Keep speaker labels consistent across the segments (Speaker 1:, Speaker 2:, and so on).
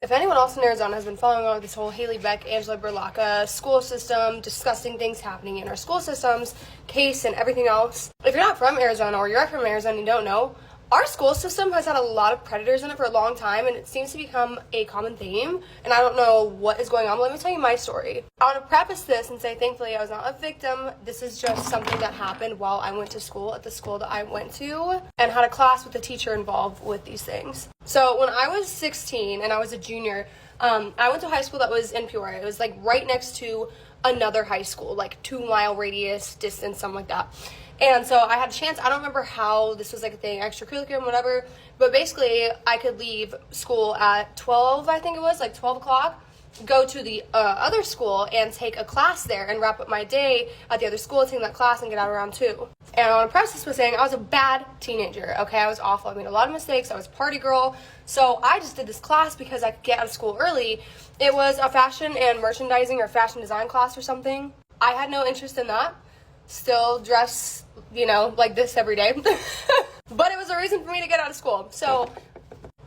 Speaker 1: If anyone else in Arizona has been following along with this whole Haley Beck, Angela Berlacca school system, disgusting things happening in our school systems, case and everything else, if you're not from Arizona or you're from Arizona and you don't know, our school system has had a lot of predators in it for a long time, and it seems to become a common theme, and I don't know what is going on, but let me tell you my story. I want to preface this and say, thankfully, I was not a victim. This is just something that happened while I went to school at the school that I went to, and had a class with a teacher involved with these things. So when I was 16 and I was a junior, I went to a high school that was in Peoria. It was like right next to another high school, like 2-mile radius distance, something like that. And so I had a chance, I don't remember how this was like a thing, extracurricular, whatever, but basically I could leave school at 12, I think it was, like 12 o'clock, go to the other school and take a class there and wrap up my day at the other school, take that class and get out around 2. And I want to preface this with saying I was a bad teenager, okay? I was awful. I made a lot of mistakes. I was a party girl. So I just did this class because I could get out of school early. It was a fashion and merchandising or fashion design class or something. I had no interest in that. Still dress, like this every day. But it was a reason for me to get out of school. So,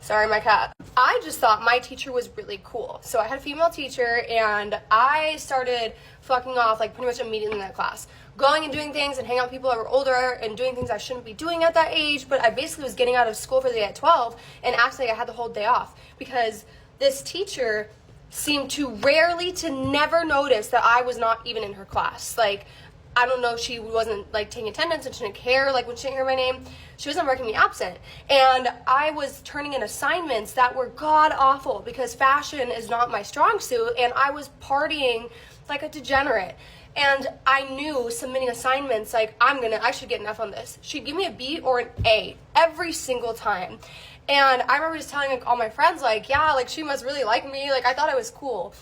Speaker 1: sorry, my cat. I just thought my teacher was really cool. So I had a female teacher, and I started fucking off, like, pretty much immediately in that class. Going and doing things and hanging out with people that were older and doing things I shouldn't be doing at that age. But I basically was getting out of school for the day at 12 and acting like I had the whole day off. Because this teacher seemed to rarely to never notice that I was not even in her class. Like, I don't know, she wasn't like taking attendance and she didn't care, like when she didn't hear my name, she wasn't marking me absent. And I was turning in assignments that were god awful because fashion is not my strong suit, and I was partying like a degenerate. And I knew submitting assignments, like I should get enough on this. She'd give me a B or an A every single time. And I remember just telling like all my friends, like, yeah, like she must really like me. Like I thought I was cool,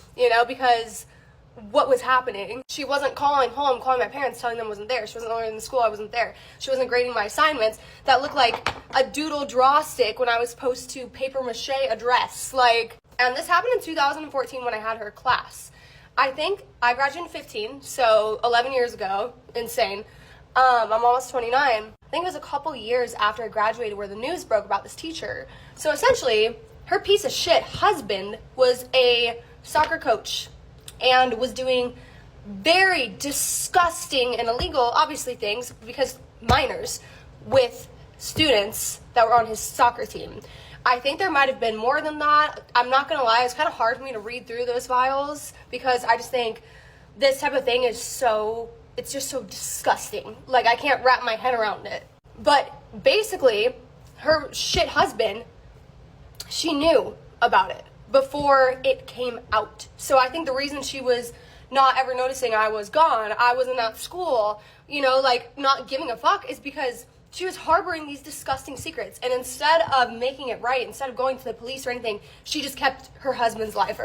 Speaker 1: because what was happening. She wasn't calling home, calling my parents, telling them I wasn't there. She wasn't learning in the school, I wasn't there. She wasn't grading my assignments that looked like a doodle draw stick when I was supposed to paper mache a dress. And this happened in 2014 when I had her class. I think I graduated in 15, so 11 years ago. Insane. I'm almost 29. I think it was a couple years after I graduated where the news broke about this teacher. So essentially, her piece of shit husband was a soccer coach and was doing very disgusting and illegal, obviously, things, because minors, with students that were on his soccer team. I think there might have been more than that. I'm not gonna lie, it's kind of hard for me to read through those files because I just think this type of thing is it's just so disgusting. Like, I can't wrap my head around it. But basically, her shit husband, she knew about it before it came out. So I think the reason she was not ever noticing I was gone, I wasn't at school, not giving a fuck, is because she was harboring these disgusting secrets. And instead of making it right, instead of going to the police or anything, she just kept her husband's life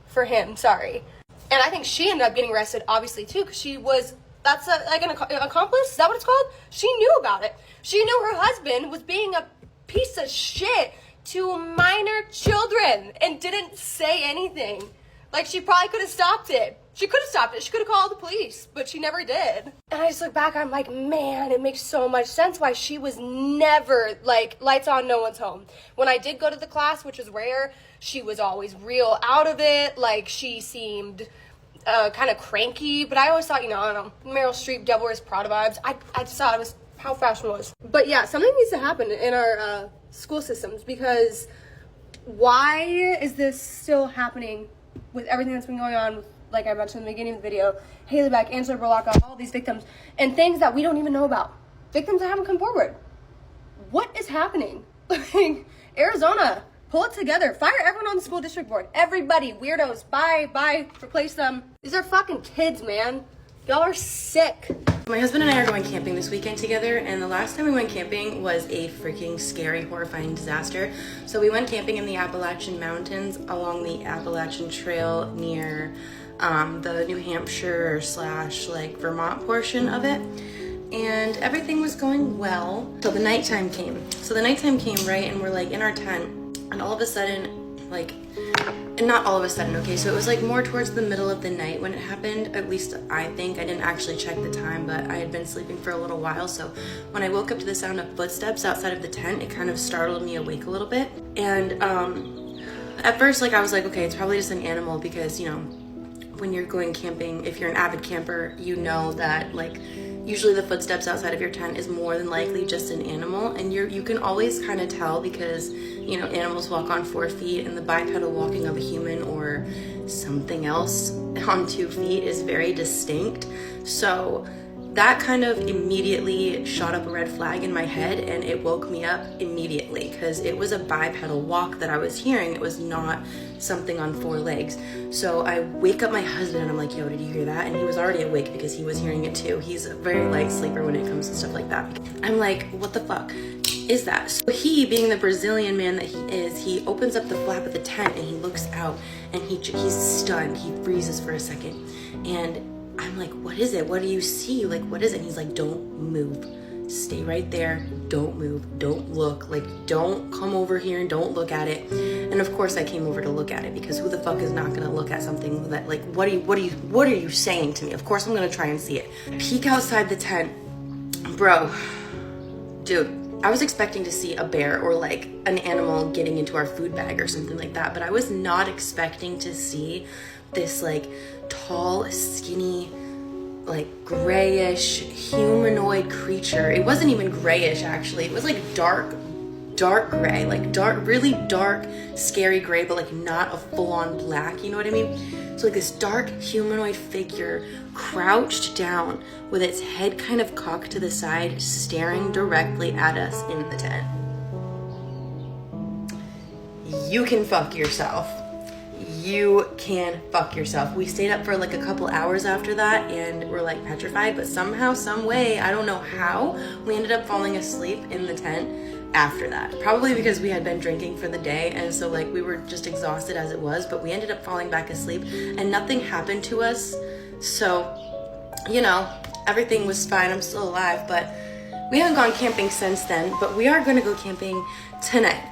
Speaker 1: for him, sorry. And I think she ended up getting arrested, obviously, too, because that's an accomplice? Is that what it's called? She knew about it. She knew her husband was being a piece of shit to minor children and didn't say anything. Like, she probably could have stopped it. She could have stopped it. She could have called the police, but she never did. And I just look back, I'm like, man, it makes so much sense why she was never, lights on, no one's home. When I did go to the class, which was rare, she was always real out of it. Like, she seemed kind of cranky, but I always thought, I don't know, Meryl Streep, Devil Wears Prada vibes. I just thought it was how fashion was. But yeah, something needs to happen in our school systems, because why is this still happening with everything that's been going on, like I mentioned in the beginning of the video, Haley Beck, Angela Berlacca, all these victims, and things that we don't even know about. Victims that haven't come forward. What is happening? Arizona, pull it together. Fire everyone on the school district board. Everybody, weirdos, bye, replace them. These are fucking kids, man. Y'all are sick.
Speaker 2: My husband and I are going camping this weekend together, and the last time we went camping was a freaking scary, horrifying disaster. So we went camping in the Appalachian Mountains along the Appalachian Trail near the New Hampshire / Vermont portion of it. And everything was going well till the nighttime came. So the nighttime came, right, and we're in our tent, and all of a sudden, and not all of a sudden, okay, so it was more towards the middle of the night when it happened. At least I think. I didn't actually check the time, but I had been sleeping for a little while, so when I woke up to the sound of footsteps outside of the tent, it kind of startled me awake a little bit. And At first, like, I was like, okay, it's probably just an animal because, you know, when you're going camping, if you're an avid camper, you know that, like, usually the footsteps outside of your tent is more than likely just an animal, and you can always kind of tell because, you know, animals walk on 4 feet, and the bipedal walking of a human or something else on 2 feet is very distinct. So that kind of immediately shot up a red flag in my head, and it woke me up immediately because it was a bipedal walk that I was hearing. It was not something on 4 legs. So I wake up my husband and I'm like, yo, did you hear that? And he was already awake because he was hearing it too. He's a very light sleeper when it comes to stuff like that. I'm like, what the fuck is that? So he, being the Brazilian man that he is, he opens up the flap of the tent and he looks out and he's stunned. He freezes for a second. And I'm like, what is it? What do you see? Like, what is it? And he's like, don't move. Stay right there. Don't move. Don't look. Like, don't come over here and don't look at it. And of course I came over to look at it because who the fuck is not gonna look at something that, like, what are you saying to me? Of course I'm gonna try and see it. Peek outside the tent. Bro, dude, I was expecting to see a bear or like an animal getting into our food bag or something like that, but I was not expecting to see this like tall, skinny, like grayish humanoid creature. It wasn't even grayish actually. It was like dark gray, like really dark, scary gray, but like not a full-on black, you know what I mean? So like this dark humanoid figure crouched down with its head kind of cocked to the side, staring directly at us in the tent. You can fuck yourself. You can fuck yourself. We stayed up for like a couple hours after that and we're like petrified, but somehow, some way, I don't know how, we ended up falling asleep in the tent after that. Probably because we had been drinking for the day, and so like we were just exhausted as it was, but we ended up falling back asleep and nothing happened to us. So, you know, everything was fine. I'm still alive, but we haven't gone camping since then, but we are gonna go camping tonight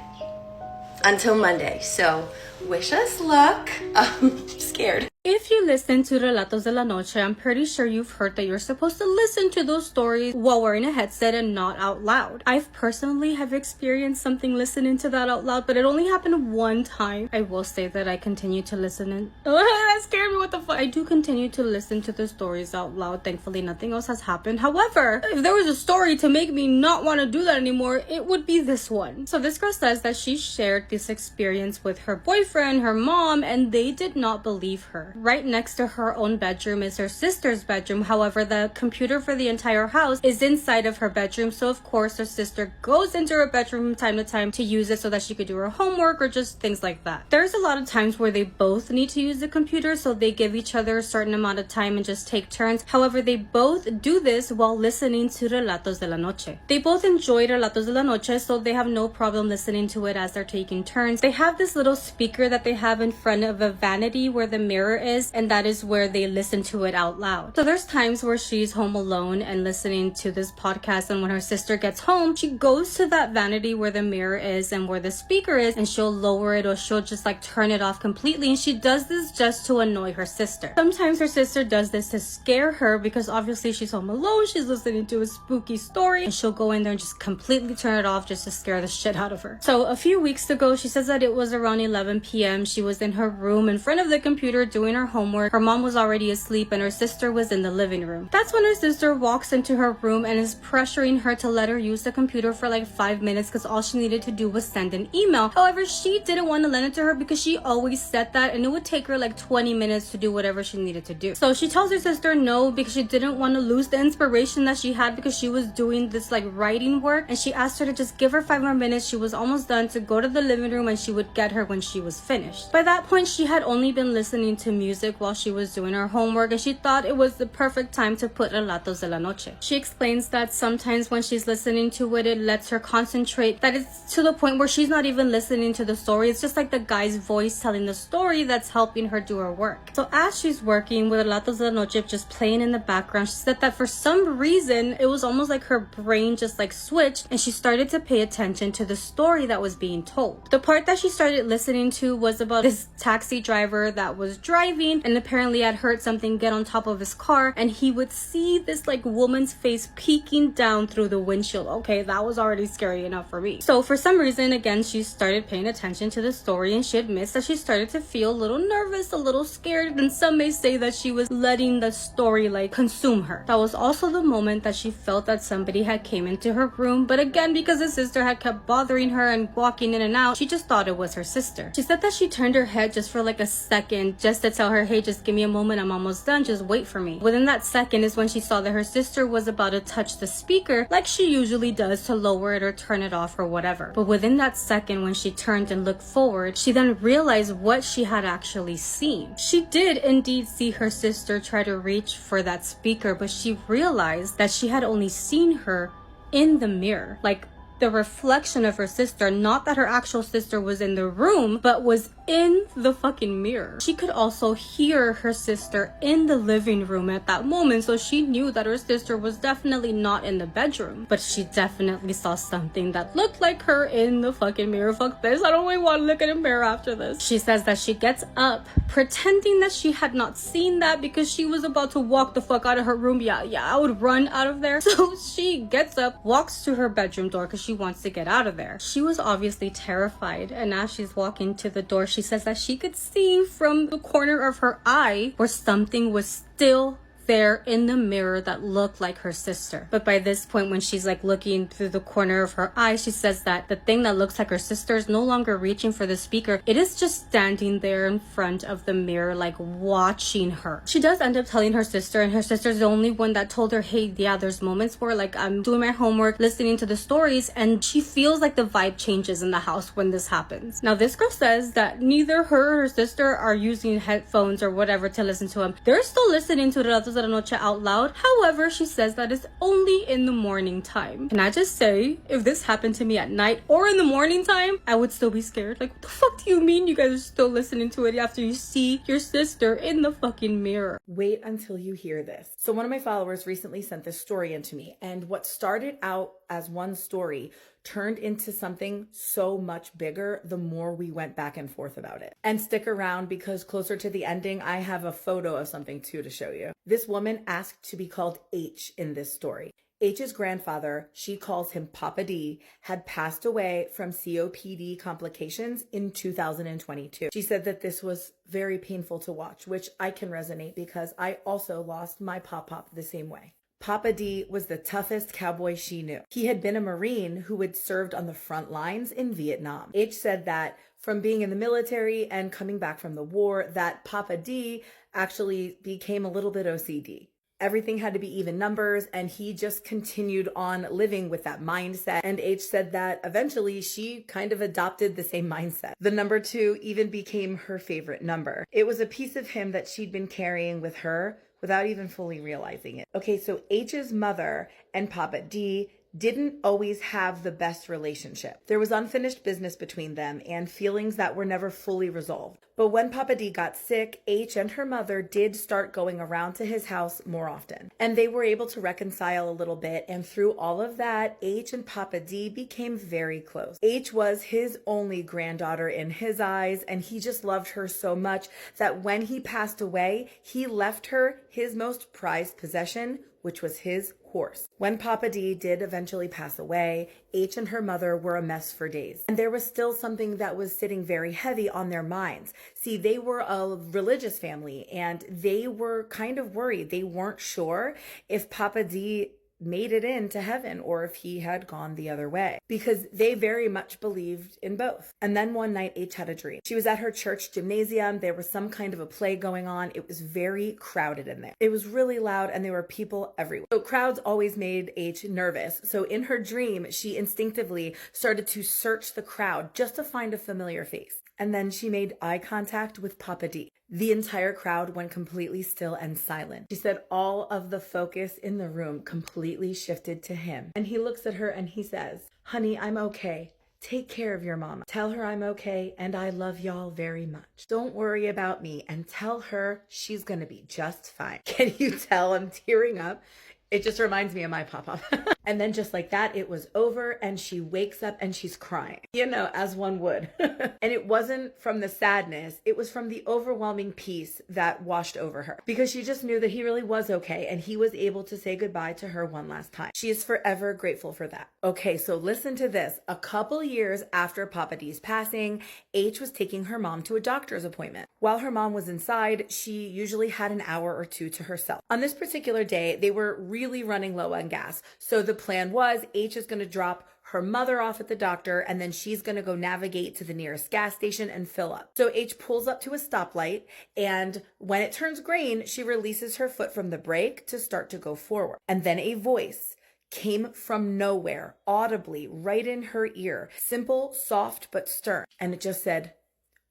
Speaker 2: until Monday. So wish us luck. I'm scared.
Speaker 3: If you listen to Relatos de la Noche, I'm pretty sure you've heard that you're supposed to listen to those stories while wearing a headset and not out loud. I've personally have experienced something listening to that out loud, but it only happened one time. I will say that I continue to listen and that scared me. What the fuck? I do continue to listen to the stories out loud. Thankfully, nothing else has happened. However, if there was a story to make me not want to do that anymore, it would be this one. So this girl says that she shared this experience with her boyfriend, her mom, and they did not believe her. Right next to her own bedroom is her sister's bedroom. However, the computer for the entire house is inside of her bedroom. So of course her sister goes into her bedroom from time to time to use it so that she could do her homework or just things like that. There's a lot of times where they both need to use the computer, so they give each other a certain amount of time and just take turns. However, they both do this while listening to Relatos de la Noche. They both enjoy Relatos de la Noche, so they have no problem listening to it as they're taking turns. They have this little speaker that they have in front of a vanity where the mirror is, and that is where they listen to it out loud. So there's times where she's home alone and listening to this podcast, and when her sister gets home, she goes to that vanity where the mirror is and where the speaker is, and she'll lower it or she'll just like turn it off completely, and she does this just to annoy her sister. Sometimes her sister does this to scare her because obviously she's home alone, she's listening to a spooky story, and she'll go in there and just completely turn it off just to scare the shit out of her. So a few weeks ago, she says that it was around 11 p.m. She was in her room in front of the computer doing her homework. Her mom was already asleep and her sister was in the living room. That's when her sister walks into her room and is pressuring her to let her use the computer for like 5 minutes because all she needed to do was send an email. However, she didn't want to lend it to her because she always said that, and it would take her like 20 minutes to do whatever she needed to do. So she tells her sister no because she didn't want to lose the inspiration that she had because she was doing this like writing work, and she asked her to just give her 5 more minutes. She was almost done, to go to the living room and she would get her when she was finished. By that point, she had only been listening to music while she was doing her homework, and she thought it was the perfect time to put Relatos de la Noche. She explains that sometimes when she's listening to it, it lets her concentrate, that it's to the point where she's not even listening to the story. It's just like the guy's voice telling the story that's helping her do her work. So as she's working with Relatos de la Noche just playing in the background, she said that for some reason it was almost like her brain just like switched and she started to pay attention to the story that was being told. The part that she started listening to was about this taxi driver that was driving driving and apparently had heard something get on top of his car, and he would see this like woman's face peeking down through the windshield. Okay, that was already scary enough for me. So for some reason, again, she started paying attention to the story, and she admits that she started to feel a little nervous, a little scared, and some may say that she was letting the story like consume her. That was also the moment that she felt that somebody had came into her room, but again, because the sister had kept bothering her and walking in and out, she just thought it was her sister. She said that she turned her head just for like a second, just to tell her, hey, just give me a moment, I'm almost done, just wait for me. Within that second is when she saw that her sister was about to touch the speaker like she usually does to lower it or turn it off or whatever. But within that second, when she turned and looked forward, she then realized what she had actually seen. She did indeed see her sister try to reach for that speaker, but she realized that she had only seen her in the mirror, like the reflection of her sister. Not that her actual sister was in the room, but was in the fucking mirror. She could also hear her sister in the living room at that moment, so she knew that her sister was definitely not in the bedroom, but she definitely saw something that looked like her in the fucking mirror. Fuck this, I don't really want to look at a mirror after this. She says that she gets up pretending that she had not seen that because she was about to walk the fuck out of her room. Yeah, I would run out of there. So she gets up, walks to her bedroom door because she wants to get out of there. She was obviously terrified, and as she's walking to the door, she says that she could see from the corner of her eye where something was still there in the mirror that looked like her sister. But by this point, when she's like looking through the corner of her eye, she says that the thing that looks like her sister is no longer reaching for the speaker. It is just standing there in front of the mirror, like watching her. She does end up telling her sister, and her sister's the only one that told her, hey, yeah, there's moments where like I'm doing my homework, listening to the stories, and she feels like the vibe changes in the house when this happens. Now, this girl says that neither her or her sister are using headphones or whatever to listen to them. They're still listening to Relatos de la Noche out loud. However, she says that it's only in the morning time. Can I just say, if this happened to me at night or in the morning time, I would still be scared. Like, what the fuck do you mean you guys are still listening to it after you see your sister in the fucking mirror?
Speaker 2: Wait until you hear this. So one of my followers recently sent this story into me, and what started out as one story turned into something so much bigger the more we went back and forth about it. And stick around, because closer to the ending, I have a photo of something too to show you. This woman asked to be called H in this story. H's grandfather, she calls him Papa D, had passed away from COPD complications in 2022. She said that this was very painful to watch, which I can resonate because I also lost my pop-pop the same way. Papa D was the toughest cowboy she knew. He had been a Marine who had served on the front lines in Vietnam. H said that from being in the military and coming back from the war, that Papa D actually became a little bit OCD. Everything had to be even numbers, and he just continued on living with that mindset. And H said that eventually she kind of adopted the same mindset. The number 2 even became her favorite number. It was a piece of him that she'd been carrying with her without even fully realizing it. Okay, so H's mother and Papa D didn't always have the best relationship. There was unfinished business between them and feelings that were never fully resolved. But when Papa D got sick, H and her mother did start going around to his house more often. And they were able to reconcile a little bit, and through all of that, H and Papa D became very close. H was his only granddaughter in his eyes, and he just loved her so much that when he passed away, he left her his most prized possession, which was his horse. When Papa D did eventually pass away, H and her mother were a mess for days. And there was still something that was sitting very heavy on their minds. See, they were a religious family, and they were kind of worried. They weren't sure if Papa D made it into heaven or if he had gone the other way, because they very much believed in both. And then one night H had a dream. She was at her church gymnasium. There was some kind of a play going on. It was very crowded in there. It was really loud, and there were people everywhere. So crowds always made H nervous. So in her dream, she instinctively started to search the crowd just to find a familiar face. And then she made eye contact with Papa D. The entire crowd went completely still and silent. She said all of the focus in the room completely shifted to him. And he looks at her and he says, "Honey, I'm okay. Take care of your mama. Tell her I'm okay and I love y'all very much. Don't worry about me, and tell her she's gonna be just fine." Can you tell I'm tearing up?
Speaker 4: It just reminds me of my pop-up. And then just like that, it was over and she wakes up and she's crying, you know, as one would. And it wasn't from the sadness. It was from the overwhelming peace that washed over her because she just knew that he really was okay and he was able to say goodbye to her one last time. She is forever grateful for that. Okay, so listen to this. A couple years after Papa D's passing, H was taking her mom to a doctor's appointment. While her mom was inside, she usually had an hour or two to herself. On this particular day, they were really running low on gas. So the plan was H is going to drop her mother off at the doctor and then she's going to go navigate to the nearest gas station and fill up. So H pulls up to a stoplight and when it turns green, she releases her foot from the brake to start to go forward. And then a voice came from nowhere, audibly, right in her ear. Simple, soft, but stern. And it just said,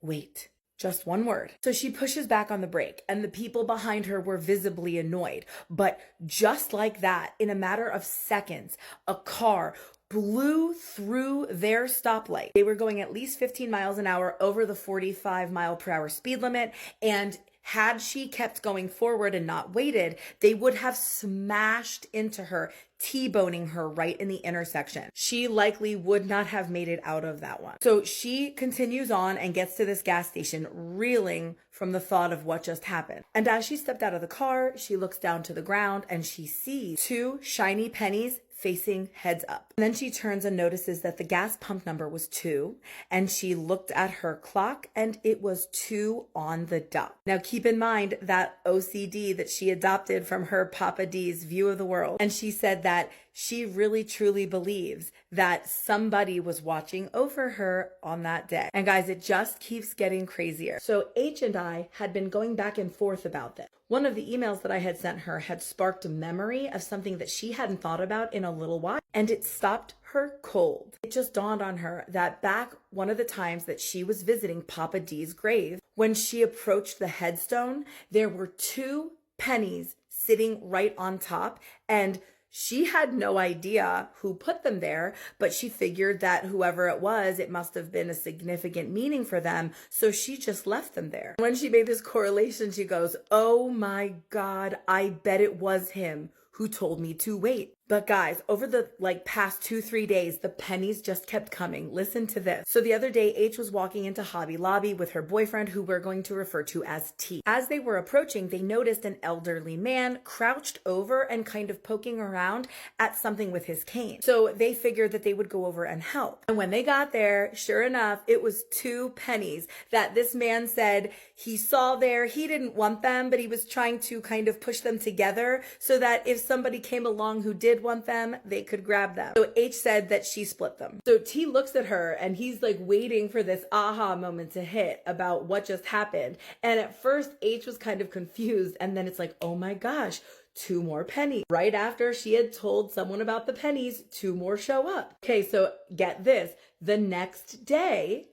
Speaker 4: wait. Just one word. So she pushes back on the brake and the people behind her were visibly annoyed. But just like that, in a matter of seconds, a car blew through their stoplight. They were going at least 15 miles an hour over the 45 mile per hour speed limit. And had she kept going forward and not waited, they would have smashed into her, T-boning her right in the intersection. She likely would not have made it out of that one. So she continues on and gets to this gas station, reeling from the thought of what just happened. And as she stepped out of the car, she looks down to the ground and she sees two shiny pennies facing heads up. And then she turns and notices that the gas pump number was 2, and she looked at her clock and it was 2 on the dot. Now keep in mind that OCD that she adopted from her Papa D's view of the world. And she said that she really truly believes that somebody was watching over her on that day. And guys, it just keeps getting crazier. So H and I had been going back and forth about this. One of the emails that I had sent her had sparked a memory of something that she hadn't thought about in a little while, and it stopped her cold. It just dawned on her that back one of the times that she was visiting Papa D's grave, when she approached the headstone, there were 2 pennies sitting right on top, and she had no idea who put them there, but she figured that whoever it was, it must have been a significant meaning for them. So she just left them there. When she made this correlation, she goes, oh my God, I bet it was him who told me to wait. But guys, over the past 2-3 days, the pennies just kept coming. Listen to this. So the other day, H was walking into Hobby Lobby with her boyfriend, who we're going to refer to as T. As they were approaching, they noticed an elderly man crouched over and kind of poking around at something with his cane. So they figured that they would go over and help. And when they got there, sure enough, it was 2 pennies that this man said he saw there. He didn't want them, but he was trying to kind of push them together so that if somebody came along who did want them, they could grab them. So H said that she split them. So T looks at her and he's waiting for this aha moment to hit about what just happened. And at first H was kind of confused, and then it's oh my gosh, 2 more pennies. Right after she had told someone about the pennies, 2 more show up. Okay, so get this. The next day,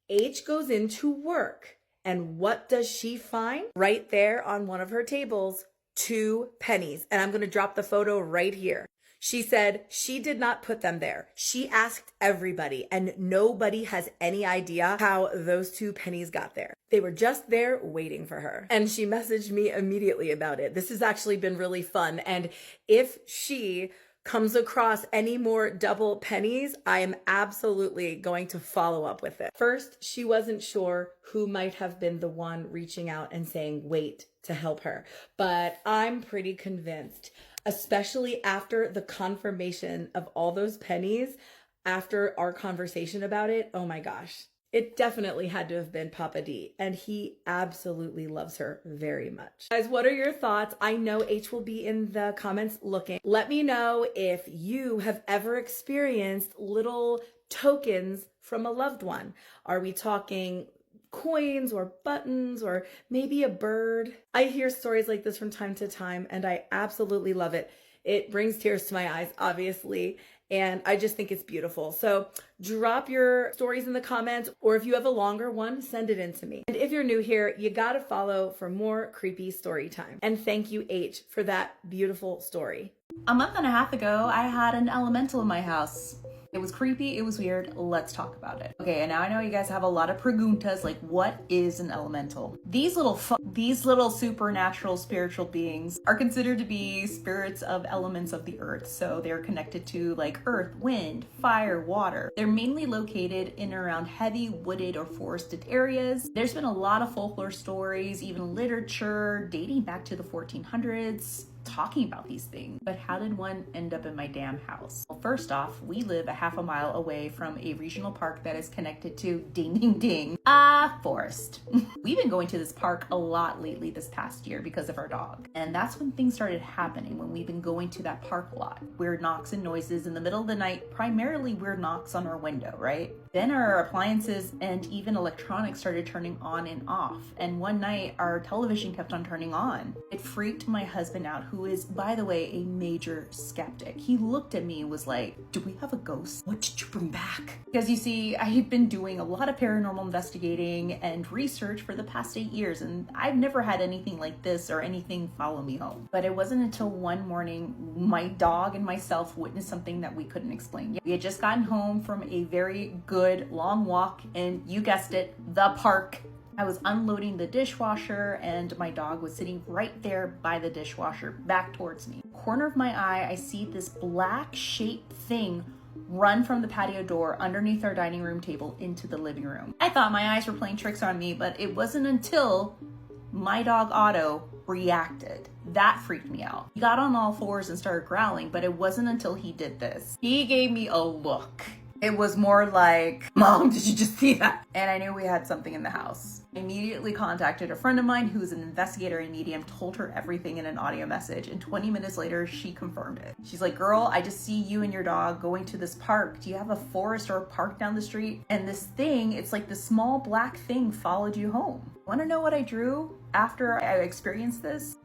Speaker 4: H goes into work, and what does she find? Right there on one of her tables, 2 pennies. And I'm going to drop the photo right here. She said she did not put them there. She asked everybody, and nobody has any idea how those 2 pennies got there. They were just there waiting for her. And she messaged me immediately about it. This has actually been really fun. And if she comes across any more double pennies, I am absolutely going to follow up with it. First, she wasn't sure who might have been the one reaching out and saying, wait, to help her. But I'm pretty convinced, especially after the confirmation of all those pennies, after our conversation about it, oh my gosh. It definitely had to have been Papa D, and he absolutely loves her very much. Guys, what are your thoughts? I know H will be in the comments looking. Let me know if you have ever experienced little tokens from a loved one. Are we talking coins or buttons or maybe a bird? I hear stories like this from time to time, and I absolutely love it. It brings tears to my eyes, obviously, and I just think it's beautiful. So drop your stories in the comments, or if you have a longer one, send it in to me. And if you're new here, you gotta follow for more creepy story time. And thank you, H, for that beautiful story.
Speaker 5: A month and a half ago, I had an elemental in my house. It was creepy, it was weird, let's talk about it. Okay, and now I know you guys have a lot of preguntas, like what is an elemental? These little supernatural spiritual beings are considered to be spirits of elements of the earth. So they're connected to like earth, wind, fire, water. They're mainly located in and around heavy wooded or forested areas. There's been a lot of folklore stories, even literature dating back to the 1400s, talking about these things. But how did one end up in my damn house? Well, first off, we live a half a mile away from a regional park that is connected to ding ding ding, a forest. We've been going to this park a lot lately this past year because of our dog. And that's when things started happening, when we've been going to that park a lot. Weird knocks and noises in the middle of the night, primarily weird knocks on our window, right? Then our appliances and even electronics started turning on and off. And one night our television kept on turning on. It freaked my husband out, who is, by the way, a major skeptic. He looked at me and was like, do we have a ghost? What did you bring back? Because you see, I've been doing a lot of paranormal investigating and research for the past 8 years, and I've never had anything like this or anything follow me home. But it wasn't until one morning my dog and myself witnessed something that we couldn't explain. We had just gotten home from a very good long walk in, you guessed it, the park. I was unloading the dishwasher and my dog was sitting right there by the dishwasher, back towards me. Corner of my eye, I see this black shaped thing run from the patio door underneath our dining room table into the living room. I thought my eyes were playing tricks on me, but it wasn't until my dog Otto reacted. That freaked me out. He got on all fours and started growling, but it wasn't until he did this. He gave me a look. It was more like, Mom, did you just see that? And I knew we had something in the house. I immediately contacted a friend of mine who's an investigator and medium, told her everything in an audio message, and 20 minutes later, she confirmed it. She's like, girl, I just see you and your dog going to this park. Do you have a forest or a park down the street? And this thing, it's like this small black thing followed you home. Want to know what I drew after I experienced this?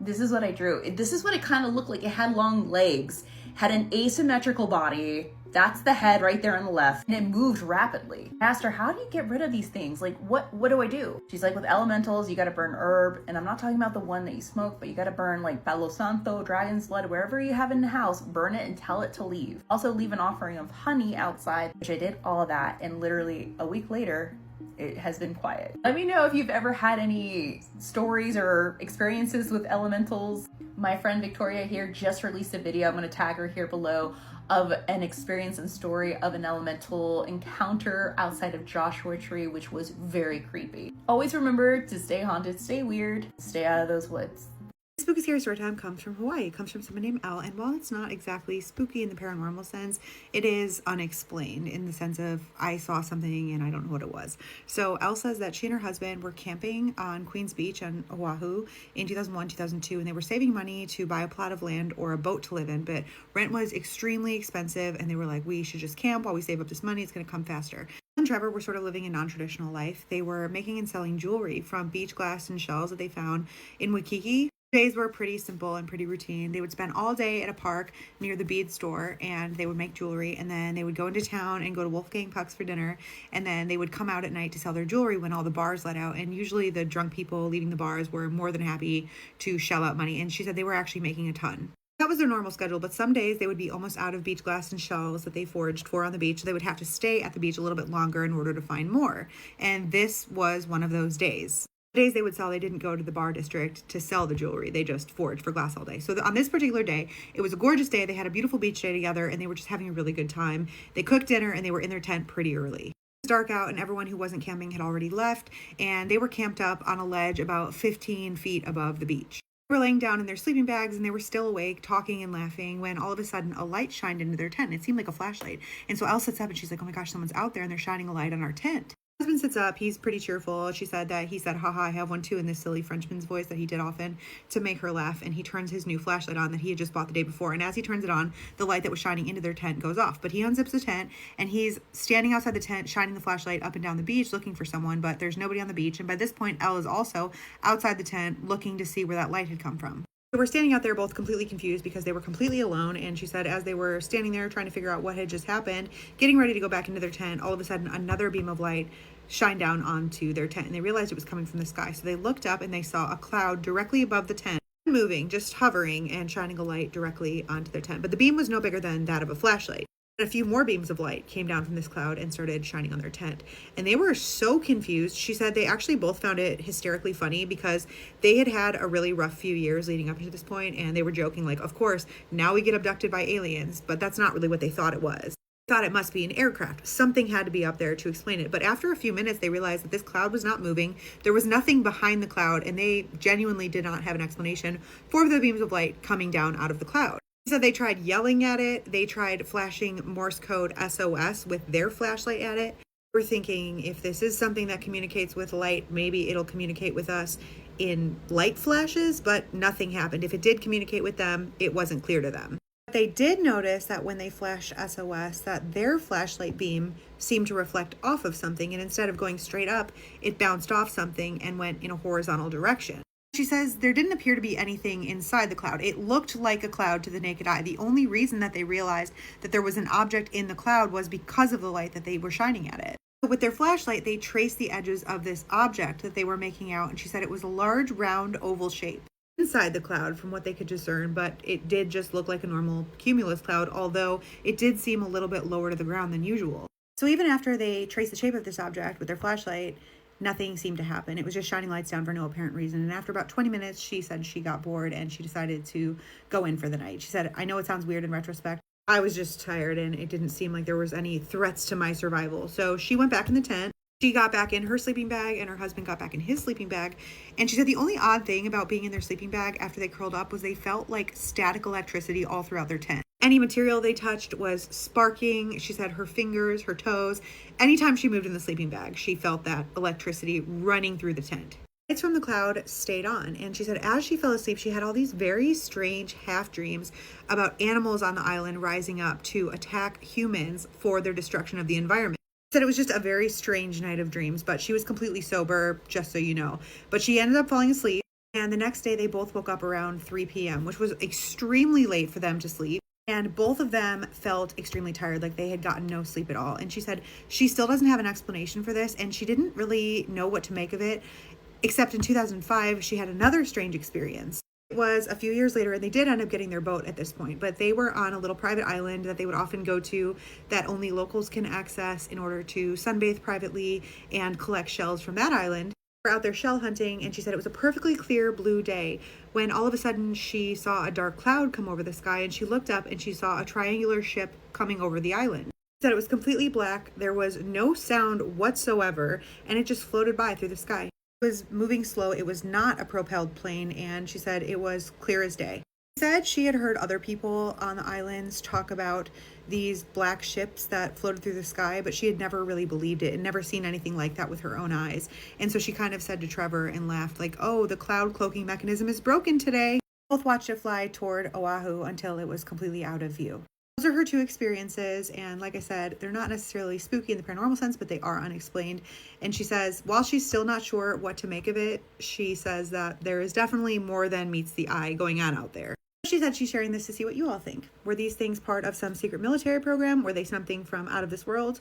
Speaker 5: This is what I drew. This is what it kind of looked like. It had long legs, had an asymmetrical body. That's the head right there on the left. And it moved rapidly. I asked her, how do you get rid of these things? Like, what do I do? She's like, with elementals, you got to burn herb. And I'm not talking about the one that you smoke, but you got to burn like Palo Santo, dragon's blood, wherever you have in the house, burn it and tell it to leave. Also leave an offering of honey outside, which I did all of that. And literally a week later, it has been quiet. Let me know if you've ever had any stories or experiences with elementals. My friend Victoria here just released a video, I'm going to tag her here below, of an experience and story of an elemental encounter outside of Joshua Tree, which was very creepy. Always remember to stay haunted, stay weird, stay out of those woods.
Speaker 6: Spooky Scary Storytime comes from Hawaii. It comes from someone named Elle, and while it's not exactly spooky in the paranormal sense, it is unexplained in the sense of I saw something and I don't know what it was. So Elle says that she and her husband were camping on Queens Beach on Oahu in 2001, 2002, and they were saving money to buy a plot of land or a boat to live in, but rent was extremely expensive, and they were like, we should just camp while we save up this money. It's going to come faster. And Trevor were sort of living a non-traditional life. They were making and selling jewelry from beach glass and shells that they found in Waikiki. Days were pretty simple and pretty routine. They would spend all day at a park near the bead store and they would make jewelry, and then they would go into town and go to Wolfgang Puck's for dinner, and then they would come out at night to sell their jewelry when all the bars let out, and usually the drunk people leaving the bars were more than happy to shell out money, and she said they were actually making a ton. That was their normal schedule, but some days they would be almost out of beach glass and shells that they foraged for on the beach. So they would have to stay at the beach a little bit longer in order to find more, and this was one of those days. The days they would sell, they didn't go to the bar district to sell the jewelry. They just foraged for glass all day. So on this particular day, it was a gorgeous day. They had a beautiful beach day together, and they were just having a really good time. They cooked dinner, and they were in their tent pretty early. It was dark out, and everyone who wasn't camping had already left, and they were camped up on a ledge about 15 feet above the beach. They were laying down in their sleeping bags, and they were still awake, talking and laughing, when all of a sudden a light shined into their tent. It seemed like a flashlight. And so Elle sits up, and she's like, oh my gosh, someone's out there, and they're shining a light on our tent. My husband sits up. He's pretty cheerful. She said that he said, haha, I have one too, in this silly Frenchman's voice that he did often to make her laugh. And he turns his new flashlight on that he had just bought the day before. And as he turns it on, the light that was shining into their tent goes off. But he unzips the tent, and he's standing outside the tent, shining the flashlight up and down the beach, looking for someone. But there's nobody on the beach. And by this point, Elle is also outside the tent, looking to see where that light had come from. They were standing out there both completely confused because they were completely alone, and she said as they were standing there trying to figure out what had just happened, getting ready to go back into their tent, all of a sudden another beam of light shined down onto their tent, and they realized it was coming from the sky. So they looked up and they saw a cloud directly above the tent, moving, just hovering and shining a light directly onto their tent. But the beam was no bigger than that of a flashlight. A few more beams of light came down from this cloud and started shining on their tent. And they were so confused. She said they actually both found it hysterically funny because they had had a really rough few years leading up to this point, and they were joking like, of course, now we get abducted by aliens, but that's not really what they thought it was. They thought it must be an aircraft. Something had to be up there to explain it. But after a few minutes, they realized that this cloud was not moving. There was nothing behind the cloud, and they genuinely did not have an explanation for the beams of light coming down out of the cloud. So they tried yelling at it. They tried flashing Morse code SOS with their flashlight at it. We're thinking if this is something that communicates with light, maybe it'll communicate with us in light flashes, but nothing happened. If it did communicate with them, it wasn't clear to them. They did notice that when they flashed SOS, that their flashlight beam seemed to reflect off of something, and instead of going straight up, it bounced off something and went in a horizontal direction. She says there didn't appear to be anything inside the cloud. It looked like a cloud to the naked eye. The only reason that they realized that there was an object in the cloud was because of the light that they were shining at it. With their flashlight, they traced the edges of this object that they were making out, and she said it was a large, round, oval shape inside the cloud from what they could discern, but it did just look like a normal cumulus cloud, although it did seem a little bit lower to the ground than usual. So even after they traced the shape of this object with their flashlight, nothing seemed to happen. It was just shining lights down for no apparent reason. And after about 20 minutes, she said she got bored and she decided to go in for the night. She said, I know it sounds weird in retrospect. I was just tired and it didn't seem like there was any threats to my survival. So she went back in the tent. She got back in her sleeping bag and her husband got back in his sleeping bag. And she said the only odd thing about being in their sleeping bag after they curled up was they felt like static electricity all throughout their tent. Any material they touched was sparking. She said her fingers, her toes, anytime she moved in the sleeping bag, she felt that electricity running through the tent. Lights from the cloud stayed on, and she said as she fell asleep, she had all these very strange half dreams about animals on the island rising up to attack humans for their destruction of the environment. She said it was just a very strange night of dreams, but she was completely sober, just so you know. But she ended up falling asleep, and the next day they both woke up around 3 p.m., which was extremely late for them to sleep. And both of them felt extremely tired, like they had gotten no sleep at all. And she said she still doesn't have an explanation for this, and she didn't really know what to make of it, except in 2005, she had another strange experience. It was a few years later, and they did end up getting their boat at this point, but they were on a little private island that they would often go to that only locals can access in order to sunbathe privately and collect shells from that island. They were out there shell hunting, and she said it was a perfectly clear blue day when all of a sudden she saw a dark cloud come over the sky, and she looked up and she saw a triangular ship coming over the island. She said it was completely black, there was no sound whatsoever, and it just floated by through the sky. It was moving slow, it was not a propelled plane, and she said it was clear as day. She said she had heard other people on the islands talk about these black ships that floated through the sky, but she had never really believed it and never seen anything like that with her own eyes. And so she kind of said to Trevor and laughed like, oh, the cloud cloaking mechanism is broken today. Both watched it fly toward Oahu until it was completely out of view. Those are her two experiences, and like I said, they're not necessarily spooky in the paranormal sense, but they are unexplained. And she says, while she's still not sure what to make of it, she says that there is definitely more than meets the eye going on out there. She said she's sharing this to see what you all think. Were these things part of some secret military program? Were they something from out of this world?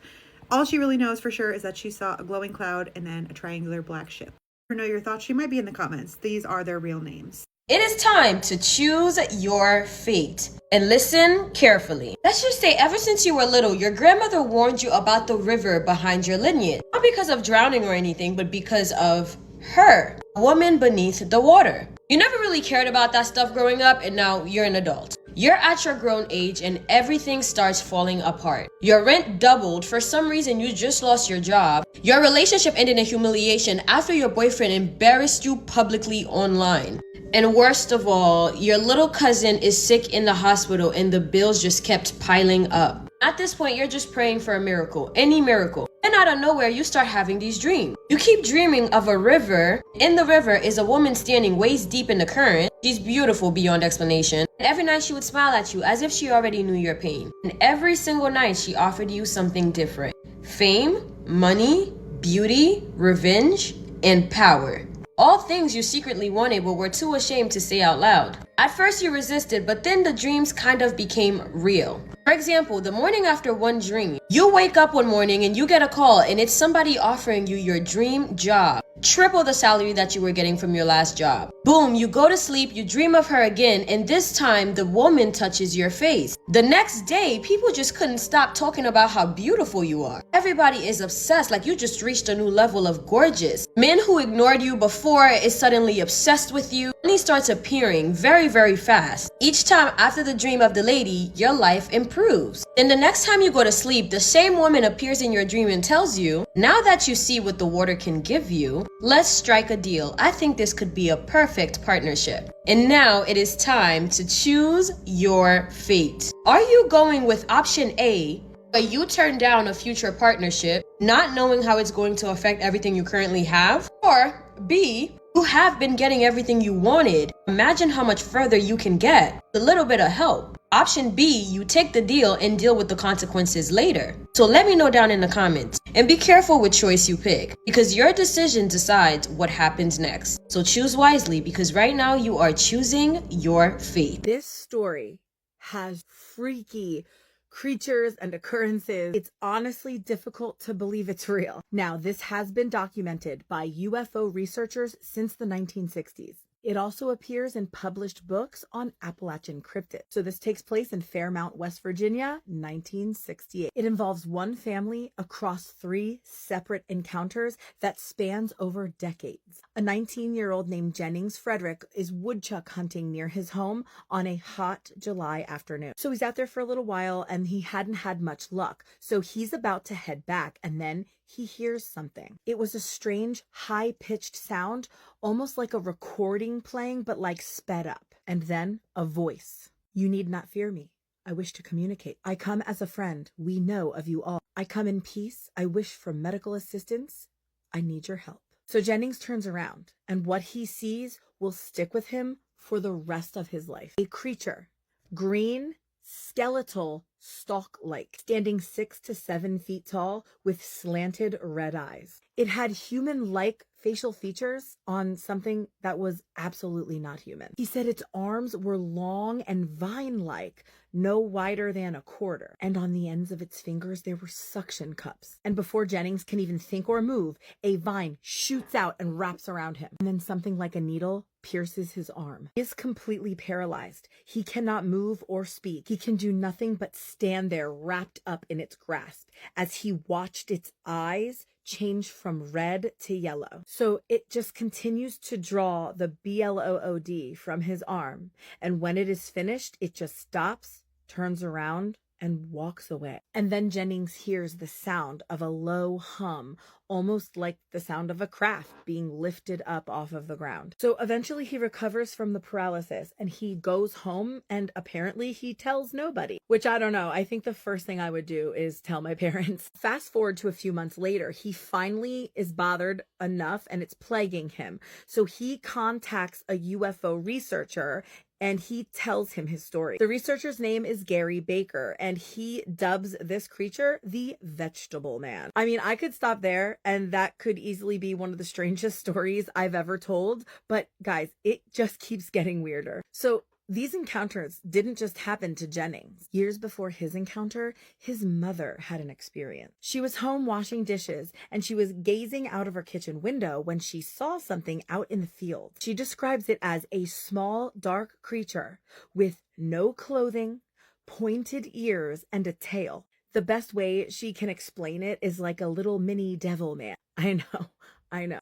Speaker 6: All she really knows for sure is that she saw a glowing cloud and then a triangular black ship. Let her know your thoughts. She might be in the comments. These are their real names.
Speaker 7: It is time to choose your fate. And listen carefully. Let's just say ever since you were little, your grandmother warned you about the river behind your lineage. Not because of drowning or anything, but because of her, a woman beneath the water. You never really cared about that stuff growing up, and now you're an adult. You're at your grown age and everything starts falling apart. Your rent doubled. For some reason, you just lost your job. Your relationship ended in humiliation after your boyfriend embarrassed you publicly online. And worst of all, your little cousin is sick in the hospital and the bills just kept piling up. At this point, you're just praying for a miracle, any miracle. Then out of nowhere, you start having these dreams. You keep dreaming of a river. In the river is a woman standing waist deep in the current. She's beautiful beyond explanation. And every night she would smile at you as if she already knew your pain. And every single night she offered you something different. Fame, money, beauty, revenge, and power. All things you secretly wanted but were too ashamed to say out loud. At first you resisted, but then the dreams kind of became real. For example, the morning after one dream, you wake up one morning and you get a call and it's somebody offering you your dream job. Triple the salary that you were getting from your last job. Boom, you go to sleep, you dream of her again, and this time the woman touches your face. The next day, people just couldn't stop talking about how beautiful you are. Everybody is obsessed, like you just reached a new level of gorgeous. Men who ignored you before is suddenly obsessed with you, and he starts appearing very, very fast. Each time after the dream of the lady, your life improves. Then the next time you go to sleep, the same woman appears in your dream and tells you, now that you see what the water can give you, let's strike a deal. I think this could be a perfect partnership. And now it is time to choose your fate. Are you going with option A, where you turn down a future partnership, not knowing how it's going to affect everything you currently have? Or B, you have been getting everything you wanted. Imagine how much further you can get with a little bit of help. Option B, you take the deal and deal with the consequences later. So let me know down in the comments. And be careful with choice you pick, because your decision decides what happens next. So choose wisely, because right now you are choosing your fate.
Speaker 4: This story has freaky creatures and occurrences. It's honestly difficult to believe it's real. Now, this has been documented by UFO researchers since the 1960s. It also appears in published books on Appalachian cryptids. So this takes place in Fairmount, West Virginia, 1968. It involves one family across 3 separate encounters that spans over decades. A 19-year-old named Jennings Frederick is woodchuck hunting near his home on a hot July afternoon. So he's out there for a little while and he hadn't had much luck. So he's about to head back and then he hears something. It was a strange, high-pitched sound, almost like a recording playing, but like sped up. And then a voice. You need not fear me. I wish to communicate. I come as a friend. We know of you all. I come in peace. I wish for medical assistance. I need your help. So Jennings turns around, and what he sees will stick with him for the rest of his life. A creature, green, skeletal, stalk-like, standing 6 to 7 feet tall with slanted red eyes. It had human-like facial features on something that was absolutely not human. He said its arms were long and vine-like, no wider than a quarter, and on the ends of its fingers there were suction cups. And before Jennings can even think or move, a vine shoots out and wraps around him. And then something like a needle pierces his arm. He is completely paralyzed. He cannot move or speak. He can do nothing but stand there wrapped up in its grasp as he watched its eyes change from red to yellow. So it just continues to draw the BLOOD from his arm. And when it is finished, it just stops, turns around, and walks away. And then Jennings hears the sound of a low hum, almost like the sound of a craft being lifted up off of the ground. So eventually he recovers from the paralysis and he goes home and apparently he tells nobody, which I don't know. I think the first thing I would do is tell my parents. Fast forward to a few months later, he finally is bothered enough and it's plaguing him. So he contacts a UFO researcher and he tells him his story. The researcher's name is Gary Baker, and he dubs this creature the Vegetable Man. I mean, I could stop there, and that could easily be one of the strangest stories I've ever told, but guys, it just keeps getting weirder. So these encounters didn't just happen to Jennings. Years before his encounter, his mother had an experience. She was home washing dishes and she was gazing out of her kitchen window when she saw something out in the field. She describes it as a small, dark creature with no clothing, pointed ears, and a tail. The best way she can explain it is like a little mini devil man. I know.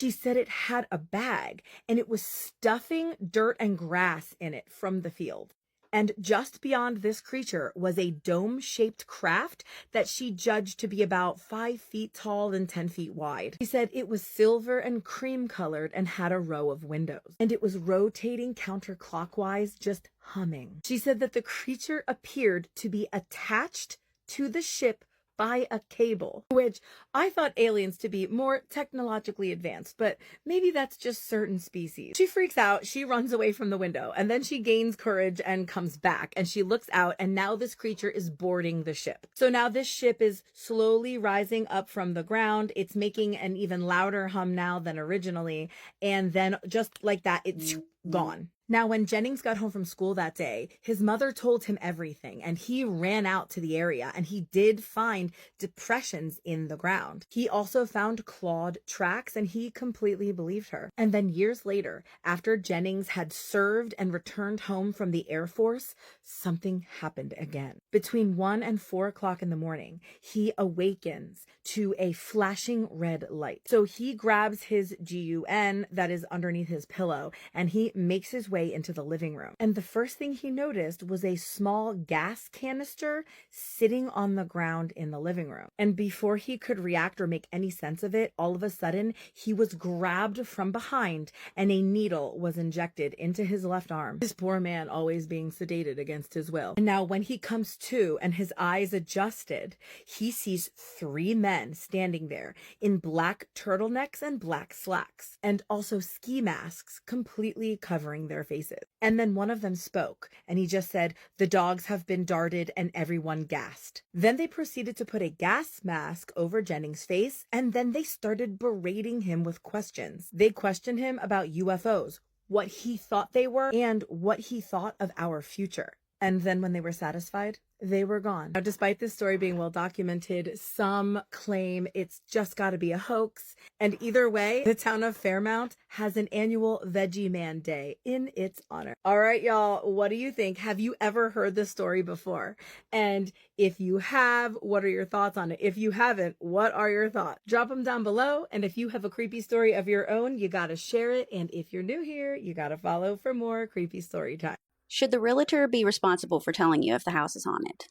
Speaker 4: She said it had a bag and it was stuffing dirt and grass in it from the field. And just beyond this creature was a dome-shaped craft that she judged to be about 5 feet tall and 10 feet wide. She said it was silver and cream-colored and had a row of windows. And it was rotating counterclockwise, just humming. She said that the creature appeared to be attached to the ship by a cable, which I thought aliens to be more technologically advanced, but maybe that's just certain species. She freaks out, she runs away from the window, and then she gains courage and comes back, and she looks out, and now this creature is boarding the ship. So now this ship is slowly rising up from the ground. It's making an even louder hum now than originally, and then just like that, it's gone. Now, when Jennings got home from school that day, his mother told him everything, and he ran out to the area, and he did find depressions in the ground. He also found clawed tracks, and he completely believed her. And then years later, after Jennings had served and returned home from the Air Force, something happened again. Between 1 and 4 o'clock in the morning, he awakens to a flashing red light. So he grabs his GUN that is underneath his pillow, and he makes his way into the living room. And the first thing he noticed was a small gas canister sitting on the ground in the living room. And before he could react or make any sense of it, all of a sudden, he was grabbed from behind and a needle was injected into his left arm. This poor man always being sedated against his will. And now when he comes to and his eyes adjusted, he sees 3 men standing there in black turtlenecks and black slacks, and also ski masks completely covering their faces. And then one of them spoke, and he just said, "The dogs have been darted," and everyone gasped. Then they proceeded to put a gas mask over Jennings' face, and then they started berating him with questions. They questioned him about UFOs, what he thought they were, and what he thought of our future. And then when they were satisfied, they were gone. Now, despite this story being well documented, some claim it's just got to be a hoax. And either way, the town of Fairmount has an annual Veggie Man Day in its honor. All right, y'all, what do you think? Have you ever heard this story before? And if you have, what are your thoughts on it? If you haven't, what are your thoughts? Drop them down below. And if you have a creepy story of your own, you got to share it. And if you're new here, you got to follow for more creepy story time.
Speaker 8: Should the realtor be responsible for telling you if the house is haunted?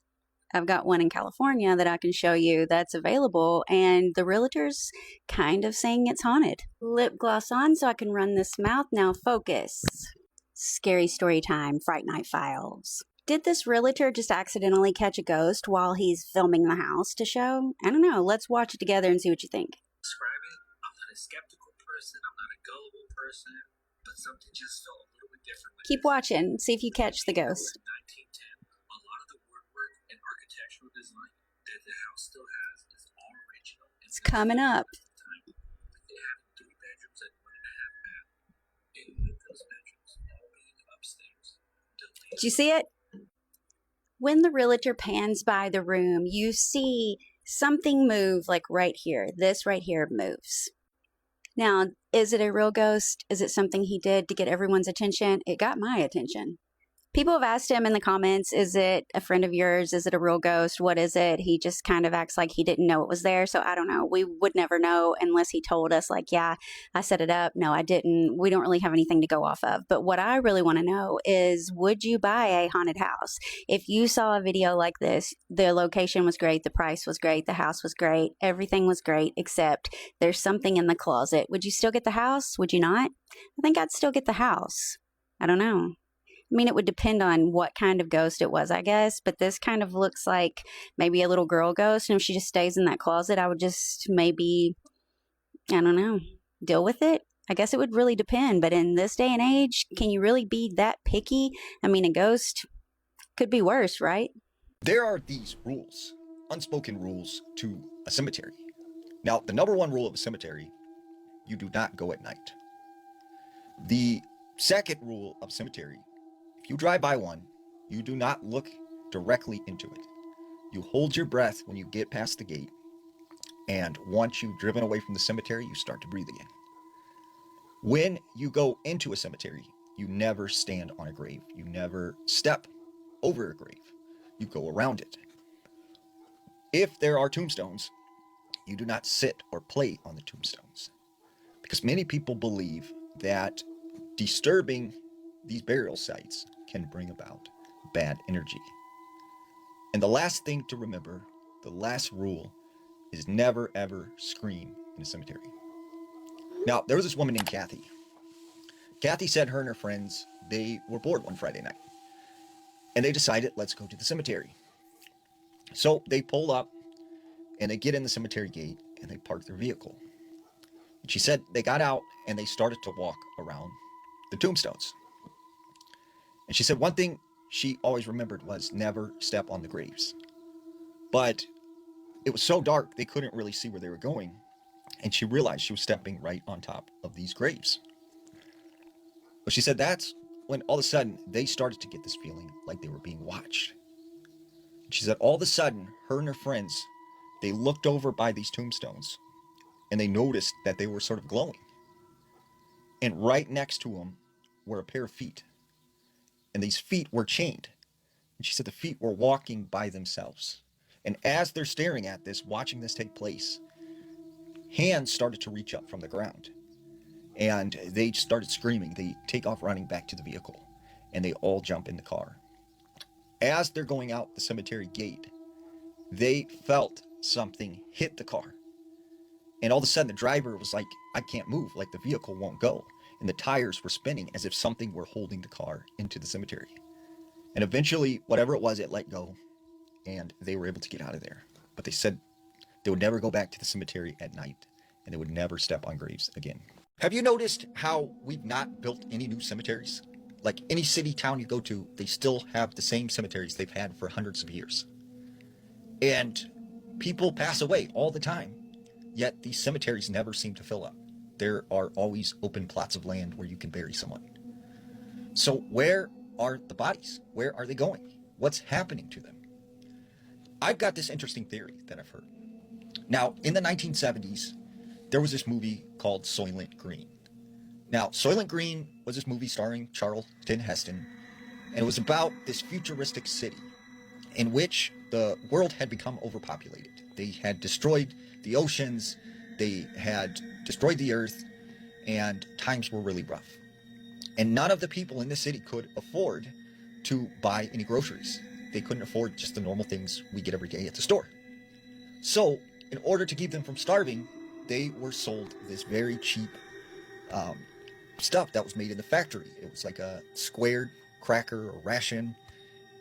Speaker 8: I've got one in California that I can show you that's available, and the realtor's kind of saying it's haunted. Lip gloss on so I can run this mouth. Now focus. Scary story time, Fright Night Files. Did this realtor just accidentally catch a ghost while he's filming the house to show? I don't know. Let's watch it together and see what you think.
Speaker 9: Describe it. I'm not a skeptical person. I'm not a gullible person. But something just felt a little bit different.
Speaker 8: Keep watching. See if you catch the ghost.
Speaker 9: In 1910, a lot of the woodwork and architectural design that the house still has is all original.
Speaker 8: It's coming up.
Speaker 9: They have 3 bedrooms and 1.5 baths. And with those bedrooms all being upstairs.
Speaker 8: Did you see it? When the realtor pans by the room, you see something move, like right here. This right here moves. Now, is it a real ghost? Is it something he did to get everyone's attention? It got my attention. People have asked him in the comments, is it a friend of yours? Is it a real ghost? What is it? He just kind of acts like he didn't know it was there. So I don't know. We would never know unless he told us, like, yeah, I set it up. No, I didn't. We don't really have anything to go off of. But what I really want to know is, would you buy a haunted house? If you saw a video like this, the location was great. The price was great. The house was great. Everything was great, except there's something in the closet. Would you still get the house? Would you not? I think I'd still get the house. I don't know. I mean, it would depend on what kind of ghost it was, I guess. But this kind of looks like maybe a little girl ghost. And if she just stays in that closet, I would just maybe, I don't know, deal with it. I guess it would really depend. But in this day and age, can you really be that picky? I mean, a ghost could be worse, right?
Speaker 10: There are these rules, unspoken rules to a cemetery. Now, the number 1 rule of a cemetery, you do not go at night. The second rule of cemetery, if you drive by one, you do not look directly into it. You hold your breath when you get past the gate, and once you've driven away from the cemetery, you start to breathe again. When you go into a cemetery, you never stand on a grave. You never step over a grave. You go around it. If there are tombstones, you do not sit or play on the tombstones, because many people believe that disturbing these burial sites can bring about bad energy. And the last thing to remember, the last rule, is never ever scream in a cemetery. Now, there was this woman named Kathy. Kathy said her and her friends, they were bored one Friday night. And they decided, let's go to the cemetery. So they pulled up and they get in the cemetery gate and they park their vehicle. And she said they got out and they started to walk around the tombstones. And she said one thing she always remembered was never step on the graves. But it was so dark they couldn't really see where they were going, and she realized she was stepping right on top of these graves. But she said that's when all of a sudden they started to get this feeling like they were being watched. She said all of a sudden her and her friends, they looked over by these tombstones and they noticed that they were sort of glowing. And right next to them were a pair of feet. And these feet were chained. And she said the feet were walking by themselves. And as they're staring at this, watching this take place, hands started to reach up from the ground. And they started screaming. They take off running back to the vehicle. And they all jump in the car. As they're going out the cemetery gate, they felt something hit the car. And all of a sudden the driver was like, I can't move, like the vehicle won't go. And the tires were spinning as if something were holding the car into the cemetery. And eventually, whatever it was, it let go. And they were able to get out of there. But they said they would never go back to the cemetery at night. And they would never step on graves again. Have you noticed how we've not built any new cemeteries? Like any city, town you go to, they still have the same cemeteries they've had for hundreds of years. And people pass away all the time. Yet these cemeteries never seem to fill up. There are always open plots of land where you can bury someone. So where are the bodies? Where are they going? What's happening to them? I've got this interesting theory that I've heard. Now, in the 1970s, there was this movie called Soylent Green. Now, Soylent Green was this movie starring Charlton Heston, and it was about this futuristic city in which the world had become overpopulated. They had destroyed the oceans, they had destroyed the earth, and times were really rough. And none of the people in the city could afford to buy any groceries. They couldn't afford just the normal things we get every day at the store. So, in order to keep them from starving, they were sold this very cheap stuff that was made in the factory. It was like a squared cracker or ration,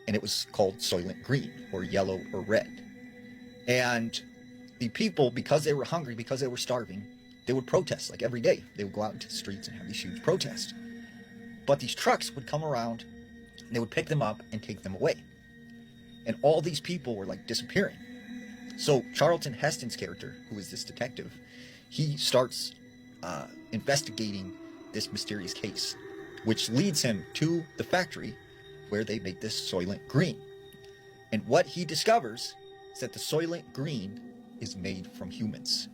Speaker 10: and it was called Soylent Green, or yellow or red. And the people, because they were hungry, because they were starving, they would protest like every day. They would go out into the streets and have these huge protests. But these trucks would come around, and they would pick them up and take them away. And all these people were like disappearing. So Charlton Heston's character, who is this detective, he starts investigating this mysterious case, which leads him to the factory where they make this Soylent Green. And what he discovers is that the Soylent Green is made from humans.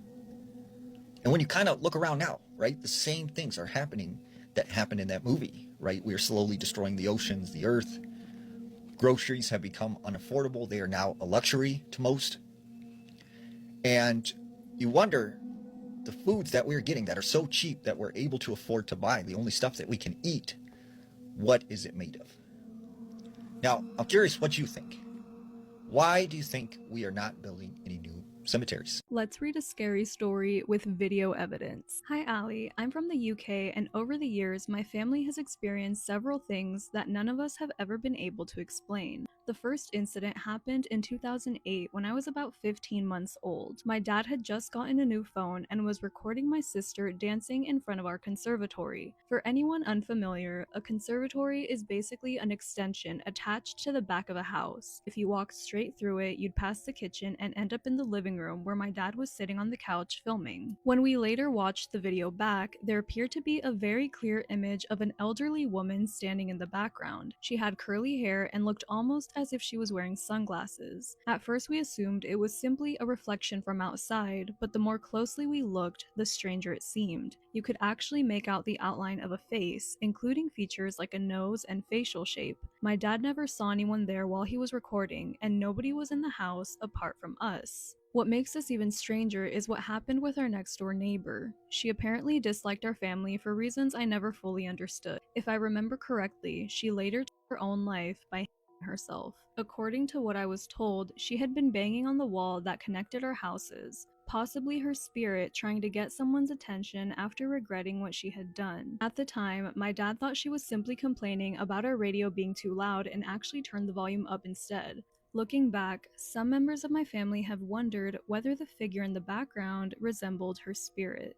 Speaker 10: And when you kind of look around now, right, the same things are happening that happened in that movie, right? We are slowly destroying the oceans, the earth. Groceries have become unaffordable. They are now a luxury to most. And you wonder, the foods that we're getting that are so cheap that we're able to afford to buy, the only stuff that we can eat, what is it made of? Now, I'm curious what you think. Why do you think we are not building any new cemeteries?
Speaker 11: Let's read a scary story with video evidence. Hi Allie, I'm from the UK, and over the years my family has experienced several things that none of us have ever been able to explain. The first incident happened in 2008 when I was about 15 months old. My dad had just gotten a new phone and was recording my sister dancing in front of our conservatory. For anyone unfamiliar, a conservatory is basically an extension attached to the back of a house. If you walk straight through it, you'd pass the kitchen and end up in the living room where my dad was sitting on the couch filming. When we later watched the video back, there appeared to be a very clear image of an elderly woman standing in the background. She had curly hair and looked almost as if she was wearing sunglasses. At first we assumed it was simply a reflection from outside, but the more closely we looked, the stranger it seemed. You could actually make out the outline of a face, including features like a nose and facial shape. My dad never saw anyone there while he was recording, and nobody was in the house apart from us. What makes this even stranger is what happened with our next door neighbor. She apparently disliked our family for reasons I never fully understood. If I remember correctly, she later took her own life by herself. According to what I was told, she had been banging on the wall that connected our houses, possibly her spirit trying to get someone's attention after regretting what she had done. At the time, my dad thought she was simply complaining about our radio being too loud and actually turned the volume up instead. Looking back, some members of my family have wondered whether the figure in the background resembled her spirit.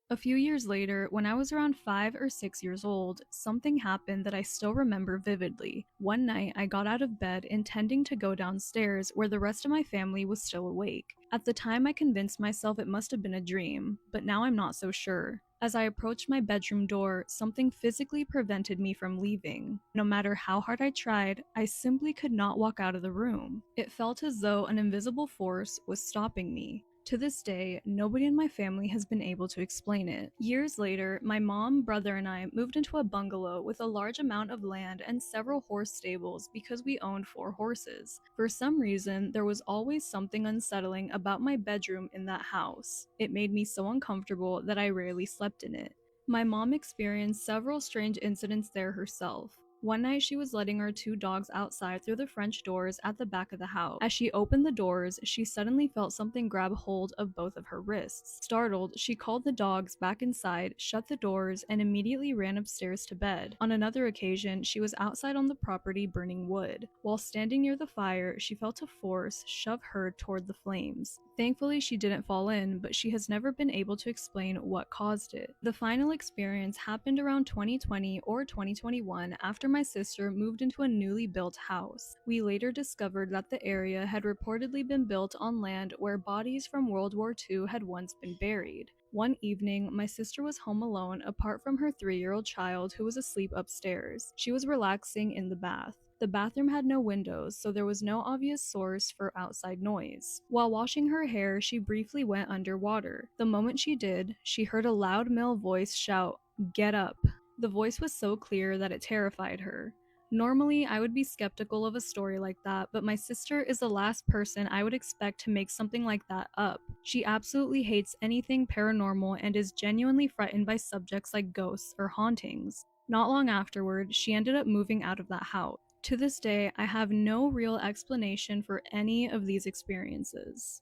Speaker 11: A few years later, when I was around 5 or 6 years old, something happened that I still remember vividly. One night, I got out of bed intending to go downstairs where the rest of my family was still awake. At the time, I convinced myself it must have been a dream, but now I'm not so sure. As I approached my bedroom door, something physically prevented me from leaving. No matter how hard I tried, I simply could not walk out of the room. It felt as though an invisible force was stopping me. To this day, nobody in my family has been able to explain it. Years later, my mom, brother, and I moved into a bungalow with a large amount of land and several horse stables because we owned 4 horses. For some reason, there was always something unsettling about my bedroom in that house. It made me so uncomfortable that I rarely slept in it. My mom experienced several strange incidents there herself. One night she was letting our 2 dogs outside through the French doors at the back of the house. As she opened the doors, she suddenly felt something grab hold of both of her wrists. Startled, she called the dogs back inside, shut the doors, and immediately ran upstairs to bed. On another occasion, she was outside on the property burning wood. While standing near the fire, she felt a force shove her toward the flames. Thankfully, she didn't fall in, but she has never been able to explain what caused it. The final experience happened around 2020 or 2021 after my sister moved into a newly built house. We later discovered that the area had reportedly been built on land where bodies from World War II had once been buried. One evening, my sister was home alone apart from her 3-year-old child who was asleep upstairs. She was relaxing in the bath. The bathroom had no windows, so there was no obvious source for outside noise. While washing her hair, she briefly went underwater. The moment she did, she heard a loud male voice shout, "Get up." The voice was so clear that it terrified her. Normally, I would be skeptical of a story like that, but my sister is the last person I would expect to make something like that up. She absolutely hates anything paranormal and is genuinely frightened by subjects like ghosts or hauntings. Not long afterward, she ended up moving out of that house. To this day, I have no real explanation for any of these experiences.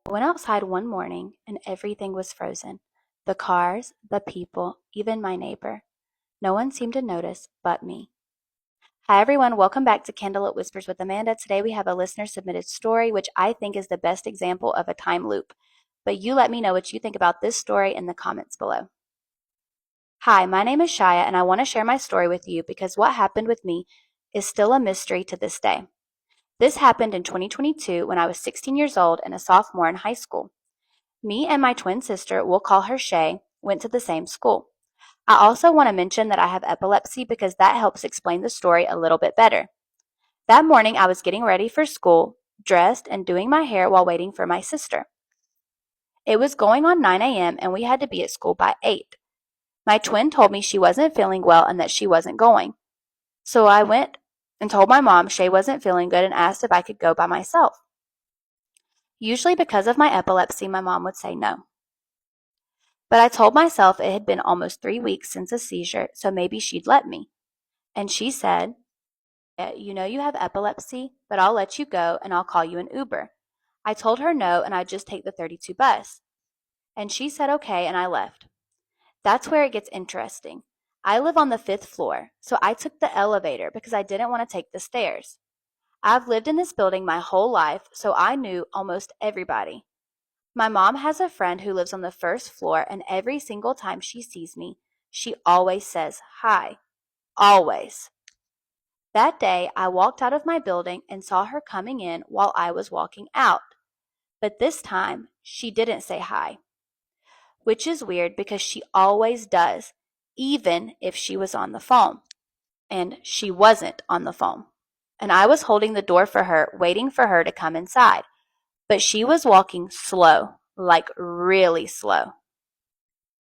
Speaker 12: I went outside one morning and everything was frozen. The cars, the people, even my neighbor. No one seemed to notice but me. Hi everyone, welcome back to Candlelit Whispers with Amanda. Today we have a listener submitted story, which I think is the best example of a time loop. But you let me know what you think about this story in the comments below. Hi, my name is Shaya and I want to share my story with you because what happened with me is still a mystery to this day. This happened in 2022 when I was 16 years old and a sophomore in high school. Me and my twin sister, we'll call her Shay, went to the same school. I also want to mention that I have epilepsy because that helps explain the story a little bit better. That morning, I was getting ready for school, dressed, and doing my hair while waiting for my sister. It was going on 9 a.m. and we had to be at school by 8. My twin told me she wasn't feeling well and that she wasn't going. So I went and told my mom Shay wasn't feeling good and asked if I could go by myself. Usually because of my epilepsy, my mom would say no. But I told myself it had been almost 3 weeks since a seizure, so maybe she'd let me. And she said, "You know you have epilepsy, but I'll let you go and I'll call you an Uber." I told her no and I'd just take the 32 bus. And she said okay and I left. That's where it gets interesting. I live on the 5th floor, so I took the elevator because I didn't want to take the stairs. I've lived in this building my whole life, so I knew almost everybody. My mom has a friend who lives on the 1st floor, and every single time she sees me, she always says hi. Always. That day, I walked out of my building and saw her coming in while I was walking out. But this time, she didn't say hi. Which is weird because she always does, even if she was on the phone. And she wasn't on the phone. And I was holding the door for her, waiting for her to come inside. But she was walking slow, like really slow.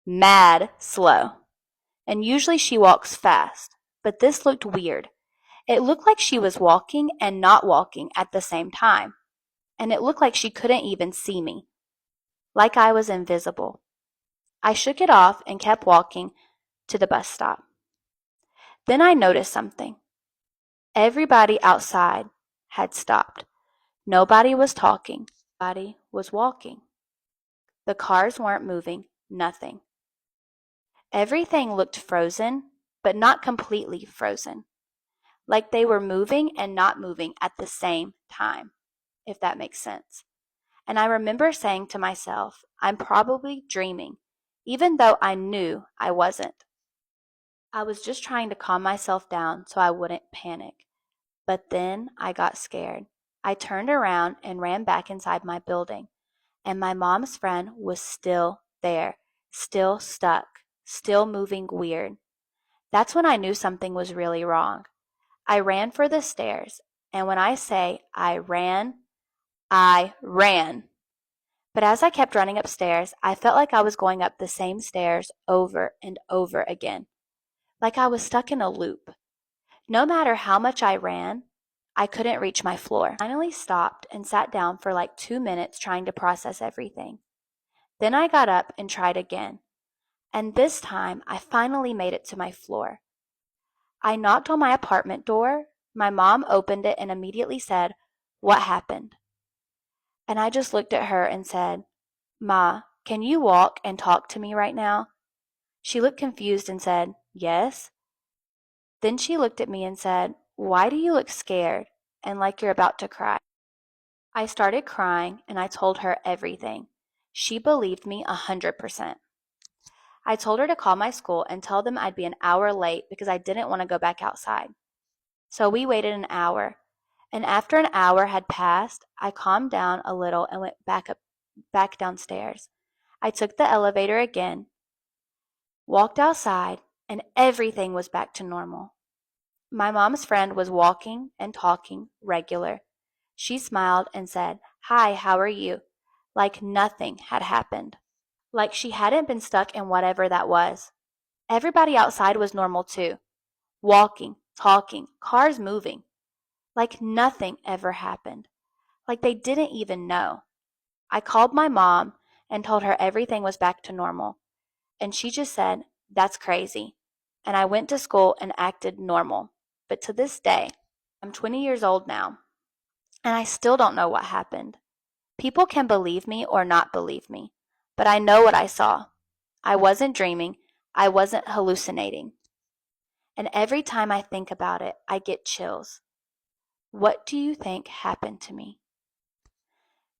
Speaker 12: Mad slow. And usually she walks fast, but this looked weird. It looked like she was walking and not walking at the same time. And it looked like she couldn't even see me. Like I was invisible. I shook it off and kept walking to the bus stop. Then I noticed something. Everybody outside had stopped. Nobody was talking. Nobody was walking. The cars weren't moving. Nothing. Everything looked frozen, but not completely frozen. Like they were moving and not moving at the same time, if that makes sense. And I remember saying to myself, I'm probably dreaming, even though I knew I wasn't. I was just trying to calm myself down so I wouldn't panic. But then I got scared. I turned around and ran back inside my building, and my mom's friend was still there, still stuck, still moving weird. That's when I knew something was really wrong. I ran for the stairs, and when I say I ran, I ran. But as I kept running upstairs, I felt like I was going up the same stairs over and over again, like I was stuck in a loop. No matter how much I ran, I couldn't reach my floor. I finally stopped and sat down for like 2 minutes trying to process everything. Then I got up and tried again. And this time, I finally made it to my floor. I knocked on my apartment door. My mom opened it and immediately said, "What happened?" And I just looked at her and said, "Ma, can you walk and talk to me right now?" She looked confused and said, "Yes." Then she looked at me and said, "Why do you look scared and like you're about to cry?" I started crying and I told her everything. She believed me 100%. I told her to call my school and tell them I'd be an hour late because I didn't want to go back outside. So we waited an hour. And after an hour had passed, I calmed down a little and went back downstairs. I took the elevator again, walked outside, and everything was back to normal. My mom's friend was walking and talking regular. She smiled and said, "Hi, how are you?" Like nothing had happened. Like she hadn't been stuck in whatever that was. Everybody outside was normal too. Walking, talking, cars moving. Like nothing ever happened. Like they didn't even know. I called my mom and told her everything was back to normal. And she just said, "That's crazy." And I went to school and acted normal. But to this day, I'm 20 years old now, and I still don't know what happened. People can believe me or not believe me, but I know what I saw. I wasn't dreaming. I wasn't hallucinating. And every time I think about it, I get chills. What do you think happened to me?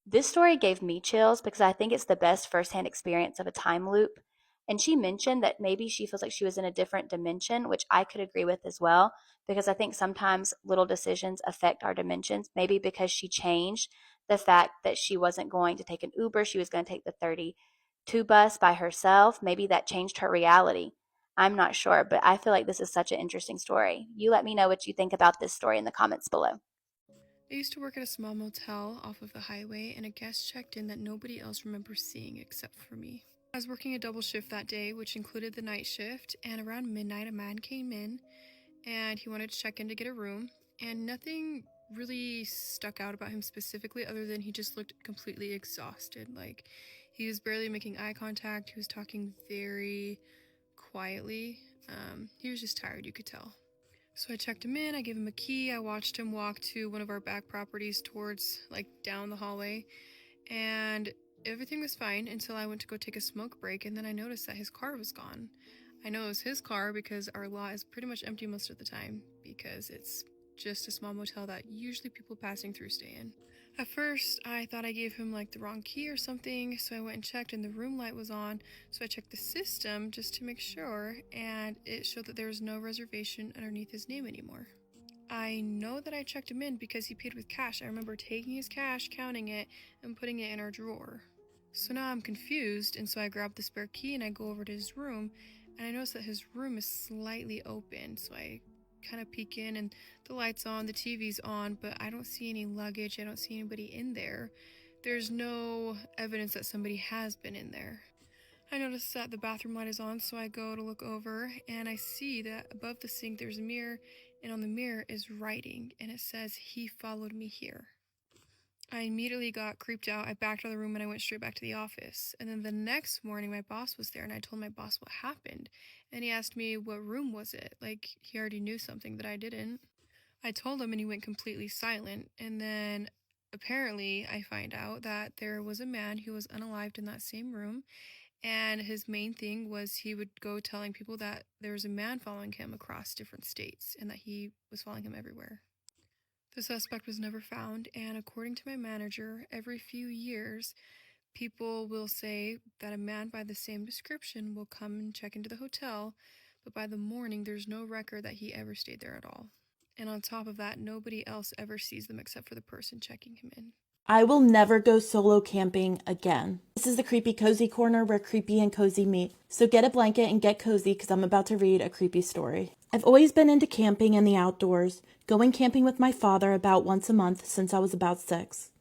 Speaker 12: This story gave me chills because I think it's the best firsthand experience of a time loop. And she mentioned that maybe she feels like she was in a different dimension, which I could agree with as well, because I think sometimes little decisions affect our dimensions. Maybe because she changed the fact that she wasn't going to take an Uber, she was going to take the 32 bus by herself. Maybe that changed her reality. I'm not sure, but I feel like this is such an interesting story. You let me know what you think about this story in the comments below.
Speaker 11: I used to work at a small motel off of the highway, and a guest checked in that nobody else remembers seeing except for me. I was working a double shift that day, which included the night shift, and around midnight a man came in, and he wanted to check in to get a room, and nothing really stuck out about him specifically other than he just looked completely exhausted. Like, he was barely making eye contact, he was talking very quietly. He was just tired, you could tell. So I checked him in, I gave him a key, I watched him walk to one of our back properties towards, like, down the hallway, and everything was fine until I went to go take a smoke break, and then I noticed that his car was gone. I know it was his car because our lot is pretty much empty most of the time, because it's just a small motel that usually people passing through stay in. At first, I thought I gave him like the wrong key or something, so I went and checked and the room light was on, so I checked the system just to make sure, and it showed that there was no reservation underneath his name anymore. I know that I checked him in because he paid with cash. I remember taking his cash, counting it, and putting it in our drawer. So now I'm confused, and so I grab the spare key and I go over to his room, and I notice that his room is slightly open, so I kind of peek in and the light's on, the TV's on, but I don't see any luggage, I don't see anybody in there. There's no evidence that somebody has been in there. I notice that the bathroom light is on, so I go to look over, and I see that above the sink there's a mirror, and on the mirror is writing, and it says, "He followed me here." I immediately got creeped out. I backed out of the room and I went straight back to the office. And then the next morning, my boss was there, and I told my boss what happened. And he asked me what room was it, like he already knew something that I didn't. I told him and he went completely silent. And then apparently I find out that there was a man who was unalived in that same room, And his main thing was he would go telling people that there was a man following him across different states and that he was following him everywhere. The suspect was never found, and according to my manager, every few years, people will say that a man by the same description will come and check into the hotel, but by the morning, there's no record that he ever stayed there at all. And on top of that, nobody else ever sees them except for the person checking him in.
Speaker 2: I will never go solo camping again. This is the Creepy Cozy Corner where creepy and cozy meet. So get a blanket and get cozy because I'm about to read a creepy story. I've always been into camping and the outdoors, going camping with my father about once a month since I was about 6.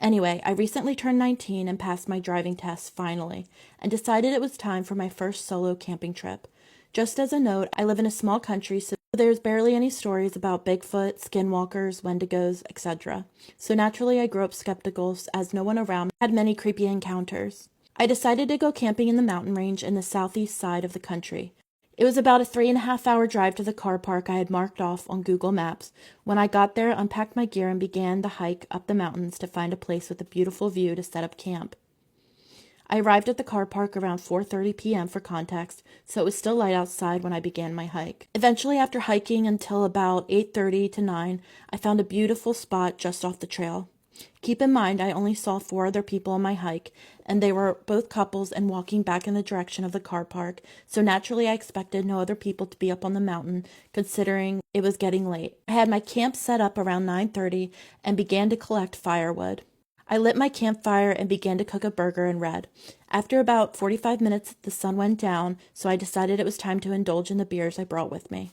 Speaker 2: Anyway, I recently turned 19 and passed my driving test finally, and decided it was time for my first solo camping trip. Just as a note, I live in a small country, so there's barely any stories about Bigfoot, skinwalkers, wendigos, etc. So naturally I grew up skeptical as no one around me had many creepy encounters. I decided to go camping in the mountain range in the southeast side of the country. It was about a 3.5-hour drive to the car park I had marked off on Google Maps. When I got there, unpacked my gear and began the hike up the mountains to find a place with a beautiful view to set up camp. I arrived at the car park around 4:30 p.m. for context, so it was still light outside when I began my hike. Eventually, after hiking until about 8:30 to 9, I found a beautiful spot just off the trail. Keep in mind, I only saw 4 other people on my hike, and they were both couples and walking back in the direction of the car park, so naturally I expected no other people to be up on the mountain, considering it was getting late. I had my camp set up around 9:30 and began to collect firewood. I lit my campfire and began to cook a burger and read. After about 45 minutes, the sun went down, so I decided it was time to indulge in the beers I brought with me.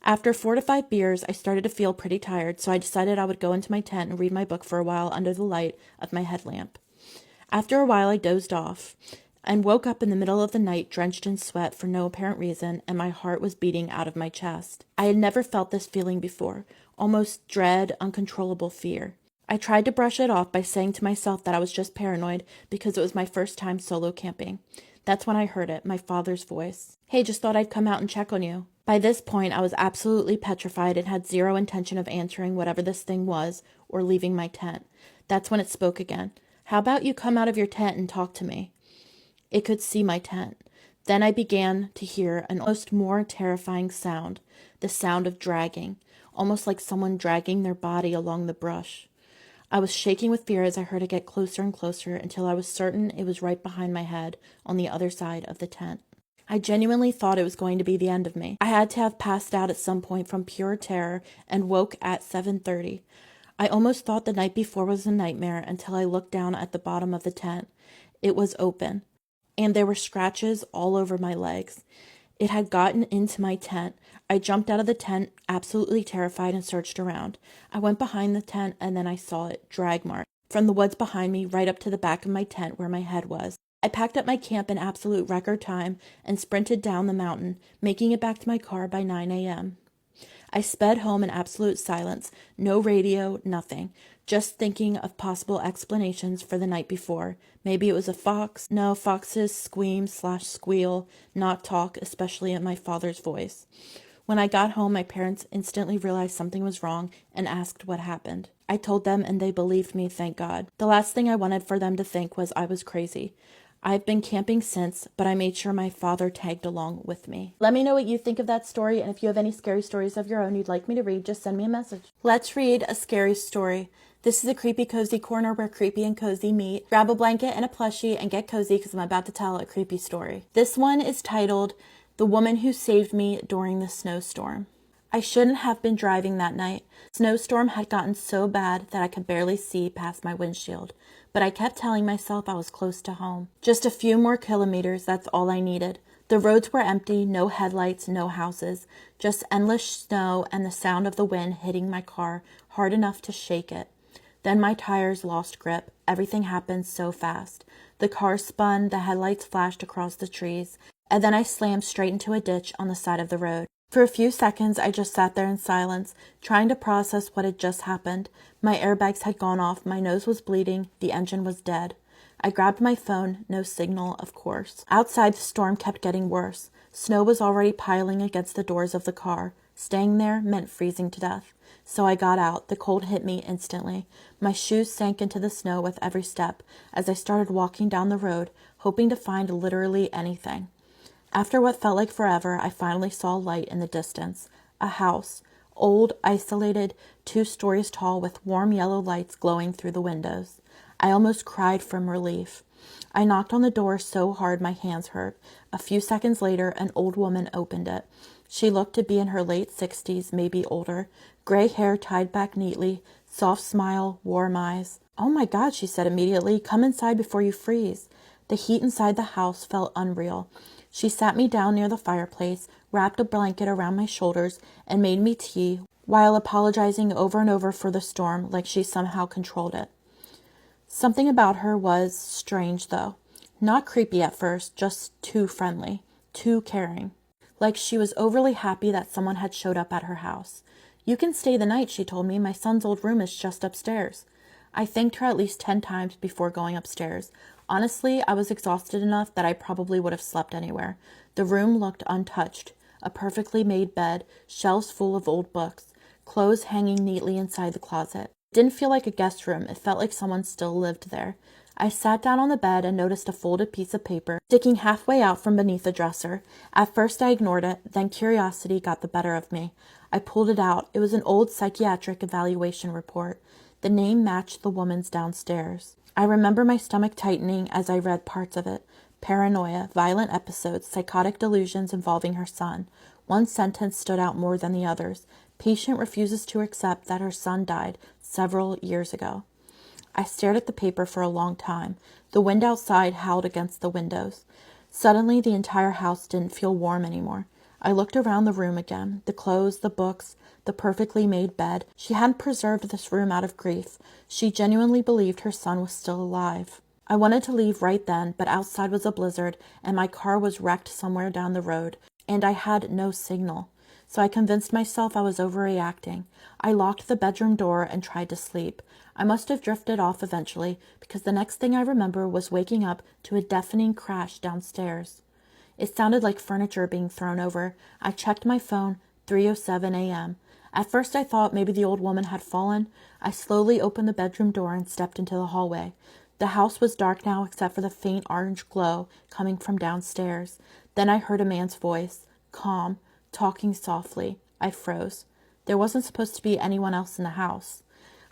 Speaker 2: After 4 to 5 beers, I started to feel pretty tired, so I decided I would go into my tent and read my book for a while under the light of my headlamp. After a while, I dozed off and woke up in the middle of the night drenched in sweat for no apparent reason, and my heart was beating out of my chest. I had never felt this feeling before, almost dread, uncontrollable fear. I tried to brush it off by saying to myself that I was just paranoid because it was my first time solo camping. That's when I heard it, my father's voice. "Hey, just thought I'd come out and check on you." By this point, I was absolutely petrified and had zero intention of answering whatever this thing was or leaving my tent. That's when it spoke again. "How about you come out of your tent and talk to me?" It could see my tent. Then I began to hear an almost more terrifying sound, the sound of dragging, almost like someone dragging their body along the brush. I was shaking with fear as I heard it get closer and closer until I was certain it was right behind my head on the other side of the tent. I genuinely thought it was going to be the end of me. I had to have passed out at some point from pure terror and woke at 7:30. I almost thought the night before was a nightmare until I looked down at the bottom of the tent. It was open, and there were scratches all over my legs. It had gotten into my tent. I jumped out of the tent, absolutely terrified, and searched around. I went behind the tent, and then I saw it, drag marks, from the woods behind me right up to the back of my tent where my head was. I packed up my camp in absolute record time and sprinted down the mountain, making it back to my car by 9 a.m. I sped home in absolute silence, no radio, nothing, just thinking of possible explanations for the night before. Maybe it was a fox. No, foxes scream/squeal, not talk, especially in my father's voice. When I got home, my parents instantly realized something was wrong and asked what happened. I told them and they believed me, thank God. The last thing I wanted for them to think was I was crazy. I've been camping since, but I made sure my father tagged along with me. Let me know what you think of that story, and if you have any scary stories of your own you'd like me to read, just send me a message. Let's read a scary story. This is a creepy cozy corner where creepy and cozy meet. Grab a blanket and a plushie and get cozy because I'm about to tell a creepy story. This one is titled, "The Woman Who Saved Me During the Snowstorm." I shouldn't have been driving that night. Snowstorm had gotten so bad that I could barely see past my windshield, but I kept telling myself I was close to home. Just a few more kilometers, that's all I needed. The roads were empty, no headlights, no houses, just endless snow and the sound of the wind hitting my car hard enough to shake it. Then my tires lost grip. Everything happened so fast. The car spun, the headlights flashed across the trees, and then I slammed straight into a ditch on the side of the road. For a few seconds, I just sat there in silence, trying to process what had just happened. My airbags had gone off, my nose was bleeding, the engine was dead. I grabbed my phone, no signal, of course. Outside, the storm kept getting worse. Snow was already piling against the doors of the car. Staying there meant freezing to death.
Speaker 13: So I got out. The cold hit me instantly. My shoes sank into the snow with every step as I started walking down the road, hoping to find literally anything. After what felt like forever, I finally saw a light in the distance. A house. Old, isolated, 2 stories tall with warm yellow lights glowing through the windows. I almost cried from relief. I knocked on the door so hard my hands hurt. A few seconds later, an old woman opened it. She looked to be in her late 60s, maybe older. Gray hair tied back neatly, soft smile, warm eyes. "Oh my God," she said immediately. "Come inside before you freeze." The heat inside the house felt unreal. She sat me down near the fireplace, wrapped a blanket around my shoulders, and made me tea, while apologizing over and over for the storm like she somehow controlled it. Something about her was strange, though. Not creepy at first, just too friendly, too caring. Like she was overly happy that someone had showed up at her house. "You can stay the night," she told me. "My son's old room is just upstairs." I thanked her at least 10 times before going upstairs. Honestly, I was exhausted enough that I probably would have slept anywhere. The room looked untouched. A perfectly made bed, shelves full of old books, clothes hanging neatly inside the closet. It didn't feel like a guest room. It felt like someone still lived there. I sat down on the bed and noticed a folded piece of paper sticking halfway out from beneath the dresser. At first I ignored it, then curiosity got the better of me. I pulled it out. It was an old psychiatric evaluation report. The name matched the woman's downstairs. I remember my stomach tightening as I read parts of it. Paranoia, violent episodes, psychotic delusions involving her son. One sentence stood out more than the others. Patient refuses to accept that her son died several years ago. I stared at the paper for a long time. The wind outside howled against the windows. Suddenly, the entire house didn't feel warm anymore. I looked around the room again. The clothes, the books, the perfectly made bed. She hadn't preserved this room out of grief. She genuinely believed her son was still alive. I wanted to leave right then, but outside was a blizzard, and my car was wrecked somewhere down the road, and I had no signal. So I convinced myself I was overreacting. I locked the bedroom door and tried to sleep. I must have drifted off eventually, because the next thing I remember was waking up to a deafening crash downstairs. It sounded like furniture being thrown over. I checked my phone, 3:07 a.m. At first I thought maybe the old woman had fallen. I slowly opened the bedroom door and stepped into the hallway. The house was dark now except for the faint orange glow coming from downstairs. Then I heard a man's voice, calm, talking softly. I froze. There wasn't supposed to be anyone else in the house.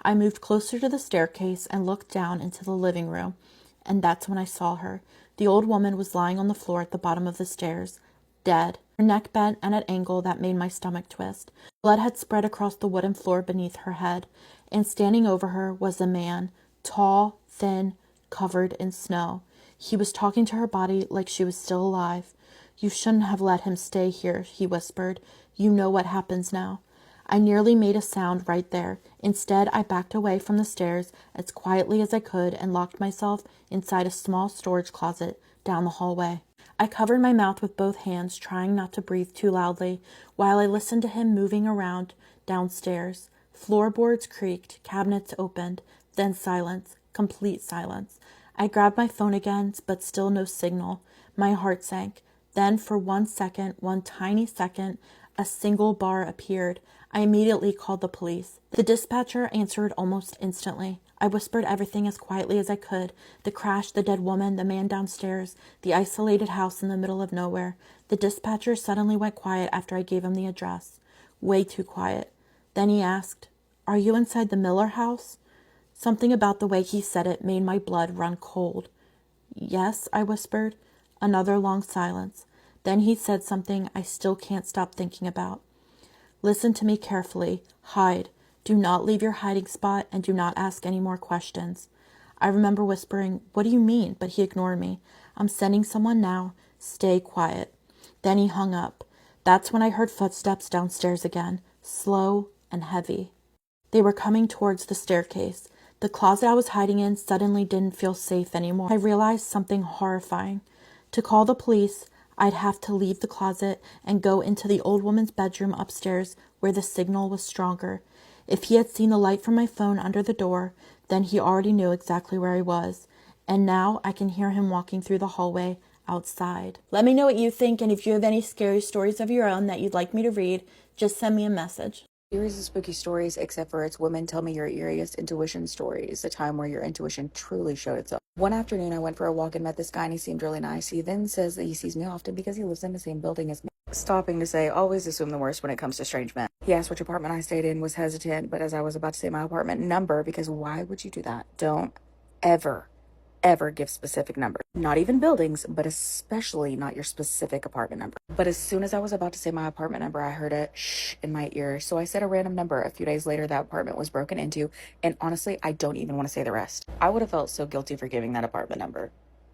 Speaker 13: I moved closer to the staircase and looked down into the living room, and that's when I saw her. The old woman was lying on the floor at the bottom of the stairs, dead, her neck bent at an angle that made my stomach twist. Blood had spread across the wooden floor beneath her head, and standing over her was a man, tall, thin, covered in snow. He was talking to her body like she was still alive. "You shouldn't have let him stay here," he whispered. "You know what happens now." I nearly made a sound right there. Instead, I backed away from the stairs as quietly as I could and locked myself inside a small storage closet down the hallway. I covered my mouth with both hands, trying not to breathe too loudly, while I listened to him moving around downstairs. Floorboards creaked, cabinets opened, then silence, complete silence. I grabbed my phone again, but still no signal. My heart sank. Then, for 1 second, one tiny second, a single bar appeared. I immediately called the police. The dispatcher answered almost instantly. I whispered everything as quietly as I could. The crash, the dead woman, the man downstairs, the isolated house in the middle of nowhere. The dispatcher suddenly went quiet after I gave him the address. Way too quiet. Then he asked, "Are you inside the Miller house?" Something about the way he said it made my blood run cold. "Yes," I whispered. Another long silence. Then he said something I still can't stop thinking about. "Listen to me carefully. Hide. Do not leave your hiding spot and do not ask any more questions." I remember whispering, "What do you mean?" But he ignored me. "I'm sending someone now. Stay quiet." Then he hung up. That's when I heard footsteps downstairs again, slow and heavy. They were coming towards the staircase. The closet I was hiding in suddenly didn't feel safe anymore. I realized something horrifying. To call the police, I'd have to leave the closet and go into the old woman's bedroom upstairs where the signal was stronger. If he had seen the light from my phone under the door, then he already knew exactly where I was. And now I can hear him walking through the hallway outside. Let me know what you think, and if you have any scary stories of your own that you'd like me to read, just send me a message.
Speaker 14: Series of spooky stories, except for it's women tell me your eeriest intuition stories, a time where your intuition truly showed itself. One afternoon, I went for a walk and met this guy, and he seemed really nice. He then says that he sees me often because he lives in the same building as me. Stopping to say, always assume the worst when it comes to strange men. He asked which apartment I stayed in, was hesitant, but as I was about to say my apartment number, because why would you do that? Don't ever give specific numbers. Not even buildings, but especially not your specific apartment number. But as soon as I was about to say my apartment number, I heard a shh in my ear. So I said a random number. A few days later, that apartment was broken into. And honestly, I don't even want to say the rest. I would have felt so guilty for giving that apartment number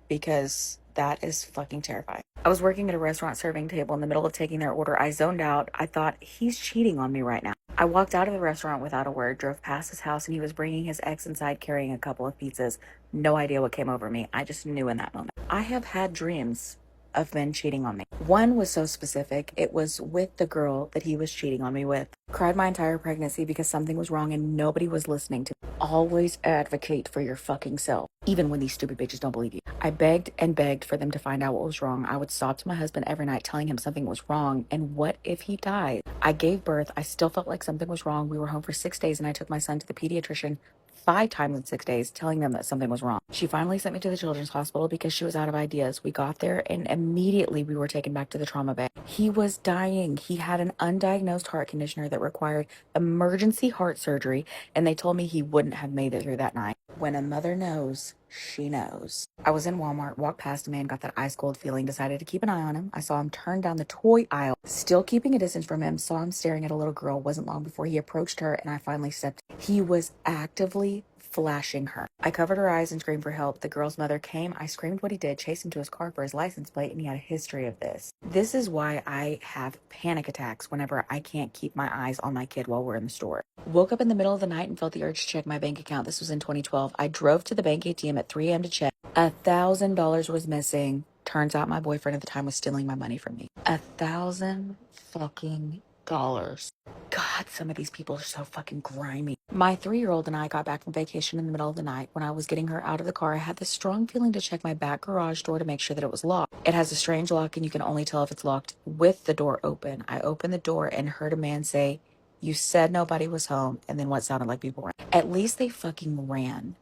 Speaker 14: because that is fucking terrifying. I was working at a restaurant serving table in the middle of taking their order. I zoned out. I thought, he's cheating on me right now. I walked out of the restaurant without a word, drove past his house, and he was bringing his ex inside carrying a couple of pizzas. No idea what came over me. I just knew in that moment. I have had dreams of men cheating on me. One was so specific. It was with the girl that he was cheating on me with. Cried my entire pregnancy because something was wrong and nobody was listening to me. Always advocate for your fucking self, even when these stupid bitches don't believe you. I begged and begged for them to find out what was wrong. I would sob to my husband every night telling him something was wrong, and what if he died? I gave birth. I still felt like something was wrong. We were home for 6 days and I took my son to the pediatrician 5 times in 6 days, telling them that something was wrong. She finally sent me to the children's hospital because she was out of ideas. We got there and immediately we were taken back to the trauma bay. He was dying. He had an undiagnosed heart conditioner that required emergency heart surgery, and they told me he wouldn't have made it through that night. When a mother knows, she knows. I was in Walmart, walked past a man, got that ice cold feeling, decided to keep an eye on him. I saw him turn down the toy aisle, still keeping a distance from him, saw him staring at a little girl. Wasn't long before he approached her and I finally stepped. He was actively flashing her. I covered her eyes and screamed for help. The girl's mother came. I screamed what he did, chased him to his car for his license plate, and he had a history of this. This is why I have panic attacks whenever I can't keep my eyes on my kid while we're in the store. Woke up in the middle of the night and felt the urge to check my bank account. This was in 2012. I drove to the bank ATM at 3 a.m. to check. $1,000 was missing. Turns out my boyfriend at the time was stealing my money from me. $1,000 fucking dollars. God, some of these people are so fucking grimy. My 3-year-old and I got back from vacation in the middle of the night. When I was getting her out of the car, I had this strong feeling to check my back garage door to make sure that it was locked. It has a strange lock and you can only tell if it's locked with the door open. I opened the door and heard a man say, "You said nobody was home," and then what sounded like people ran. At least they fucking ran.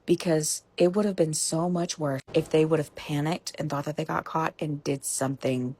Speaker 14: Because it would have been so much worse if they would have panicked and thought that they got caught and did something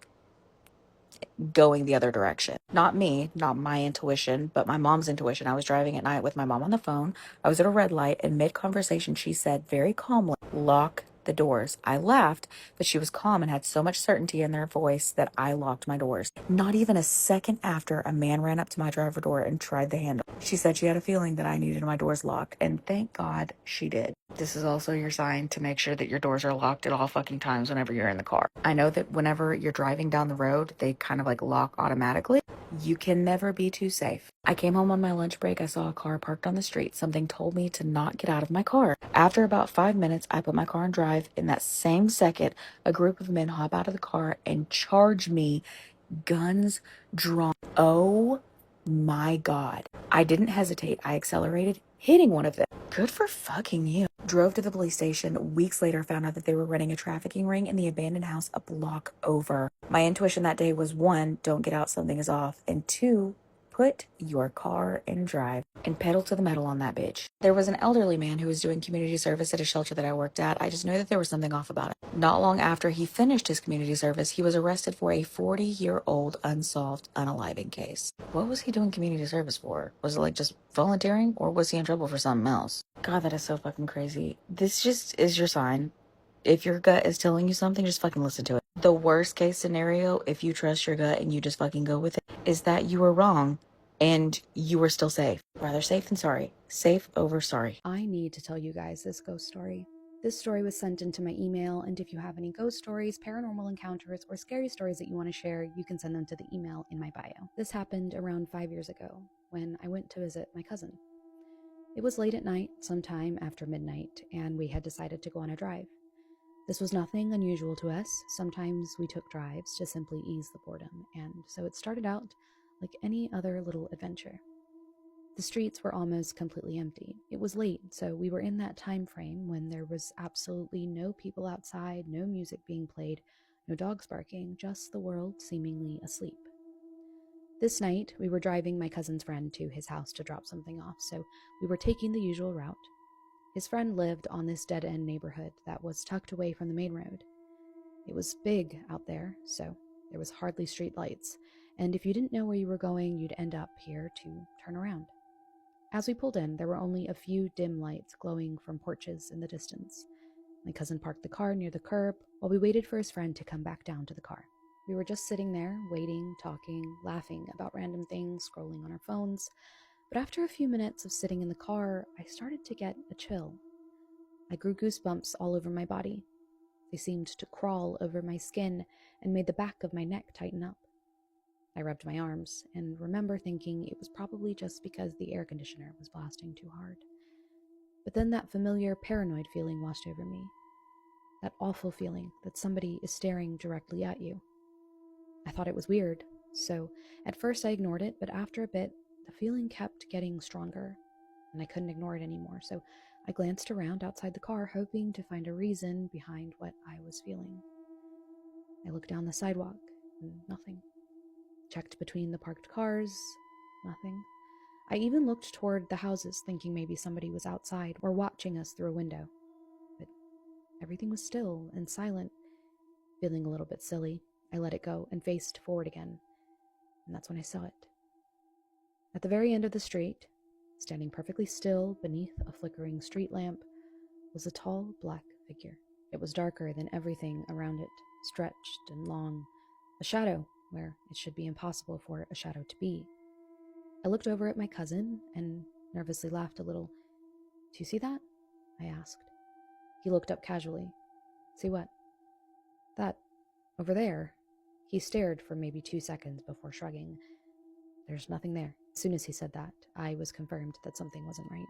Speaker 14: going the other direction. Not me, not my intuition, but my mom's intuition. I was driving at night with my mom on the phone. I was at a red light, and mid-conversation, she said very calmly, "Lock the doors." I laughed, but she was calm and had so much certainty in their voice that I locked my doors. Not even a second after, a man ran up to my driver door and tried the handle. She said she had a feeling that I needed my doors locked, and thank God she did. This is also your sign to make sure that your doors are locked at all fucking times whenever you're in the car. I know that whenever you're driving down the road, they kind of like lock automatically. You can never be too safe. I came home on my lunch break. I saw a car parked on the street. Something told me to not get out of my car. After about 5 minutes, I put my car in drive. In that same second, a group of men hop out of the car and charge me, guns drawn. Oh my God. I didn't hesitate. I accelerated, hitting one of them. Good for fucking you. Drove to the police station. Weeks later, found out that they were running a trafficking ring in the abandoned house a block over. My intuition that day was 1, don't get out, something is off. And 2, put your car in drive and pedal to the metal on that bitch. There was an elderly man who was doing community service at a shelter that I worked at. I just knew that there was something off about it. Not long after he finished his community service, he was arrested for a 40-year-old unsolved unaliving case. What was he doing community service for? Was it like just volunteering, or was he in trouble for something else? God, that is so fucking crazy. This just is your sign. If your gut is telling you something, just fucking listen to it. The worst case scenario, if you trust your gut and you just fucking go with it, is that you were wrong and you were still safe. Rather safe than sorry. Safe over sorry.
Speaker 15: I need to tell you guys this ghost story. This story was sent into my email, and if you have any ghost stories, paranormal encounters, or scary stories that you want to share, you can send them to the email in my bio. This happened around 5 years ago when I went to visit my cousin. It was late at night, sometime after midnight, and we had decided to go on a drive. This was nothing unusual to us. Sometimes we took drives to simply ease the boredom, and so it started out like any other little adventure. The streets were almost completely empty. It was late, so we were in that time frame when there was absolutely no people outside, no music being played, no dogs barking, just the world seemingly asleep. This night, we were driving my cousin's friend to his house to drop something off, so we were taking the usual route. His friend lived on this dead-end neighborhood that was tucked away from the main road. It was big out there, so there was hardly street lights, and if you didn't know where you were going, you'd end up here to turn around. As we pulled in, there were only a few dim lights glowing from porches in the distance. My cousin parked the car near the curb while we waited for his friend to come back down to the car. We were just sitting there, waiting, talking, laughing about random things, scrolling on our phones. But after a few minutes of sitting in the car, I started to get a chill. I grew goosebumps all over my body. They seemed to crawl over my skin and made the back of my neck tighten up. I rubbed my arms and remember thinking it was probably just because the air conditioner was blasting too hard. But then that familiar paranoid feeling washed over me. That awful feeling that somebody is staring directly at you. I thought it was weird, so at first I ignored it, but after a bit, the feeling kept getting stronger, and I couldn't ignore it anymore, so I glanced around outside the car, hoping to find a reason behind what I was feeling. I looked down the sidewalk, and nothing. Checked between the parked cars, nothing. I even looked toward the houses, thinking maybe somebody was outside or watching us through a window. But everything was still and silent. Feeling a little bit silly, I let it go and faced forward again, and that's when I saw it. At the very end of the street, standing perfectly still beneath a flickering street lamp, was a tall black figure. It was darker than everything around it, stretched and long, a shadow where it should be impossible for a shadow to be. I looked over at my cousin and nervously laughed a little. "Do you see that?" I asked. He looked up casually. "See what?" "That, over there." He stared for maybe 2 seconds before shrugging. "There's nothing there." As soon as he said that, I was confirmed that something wasn't right.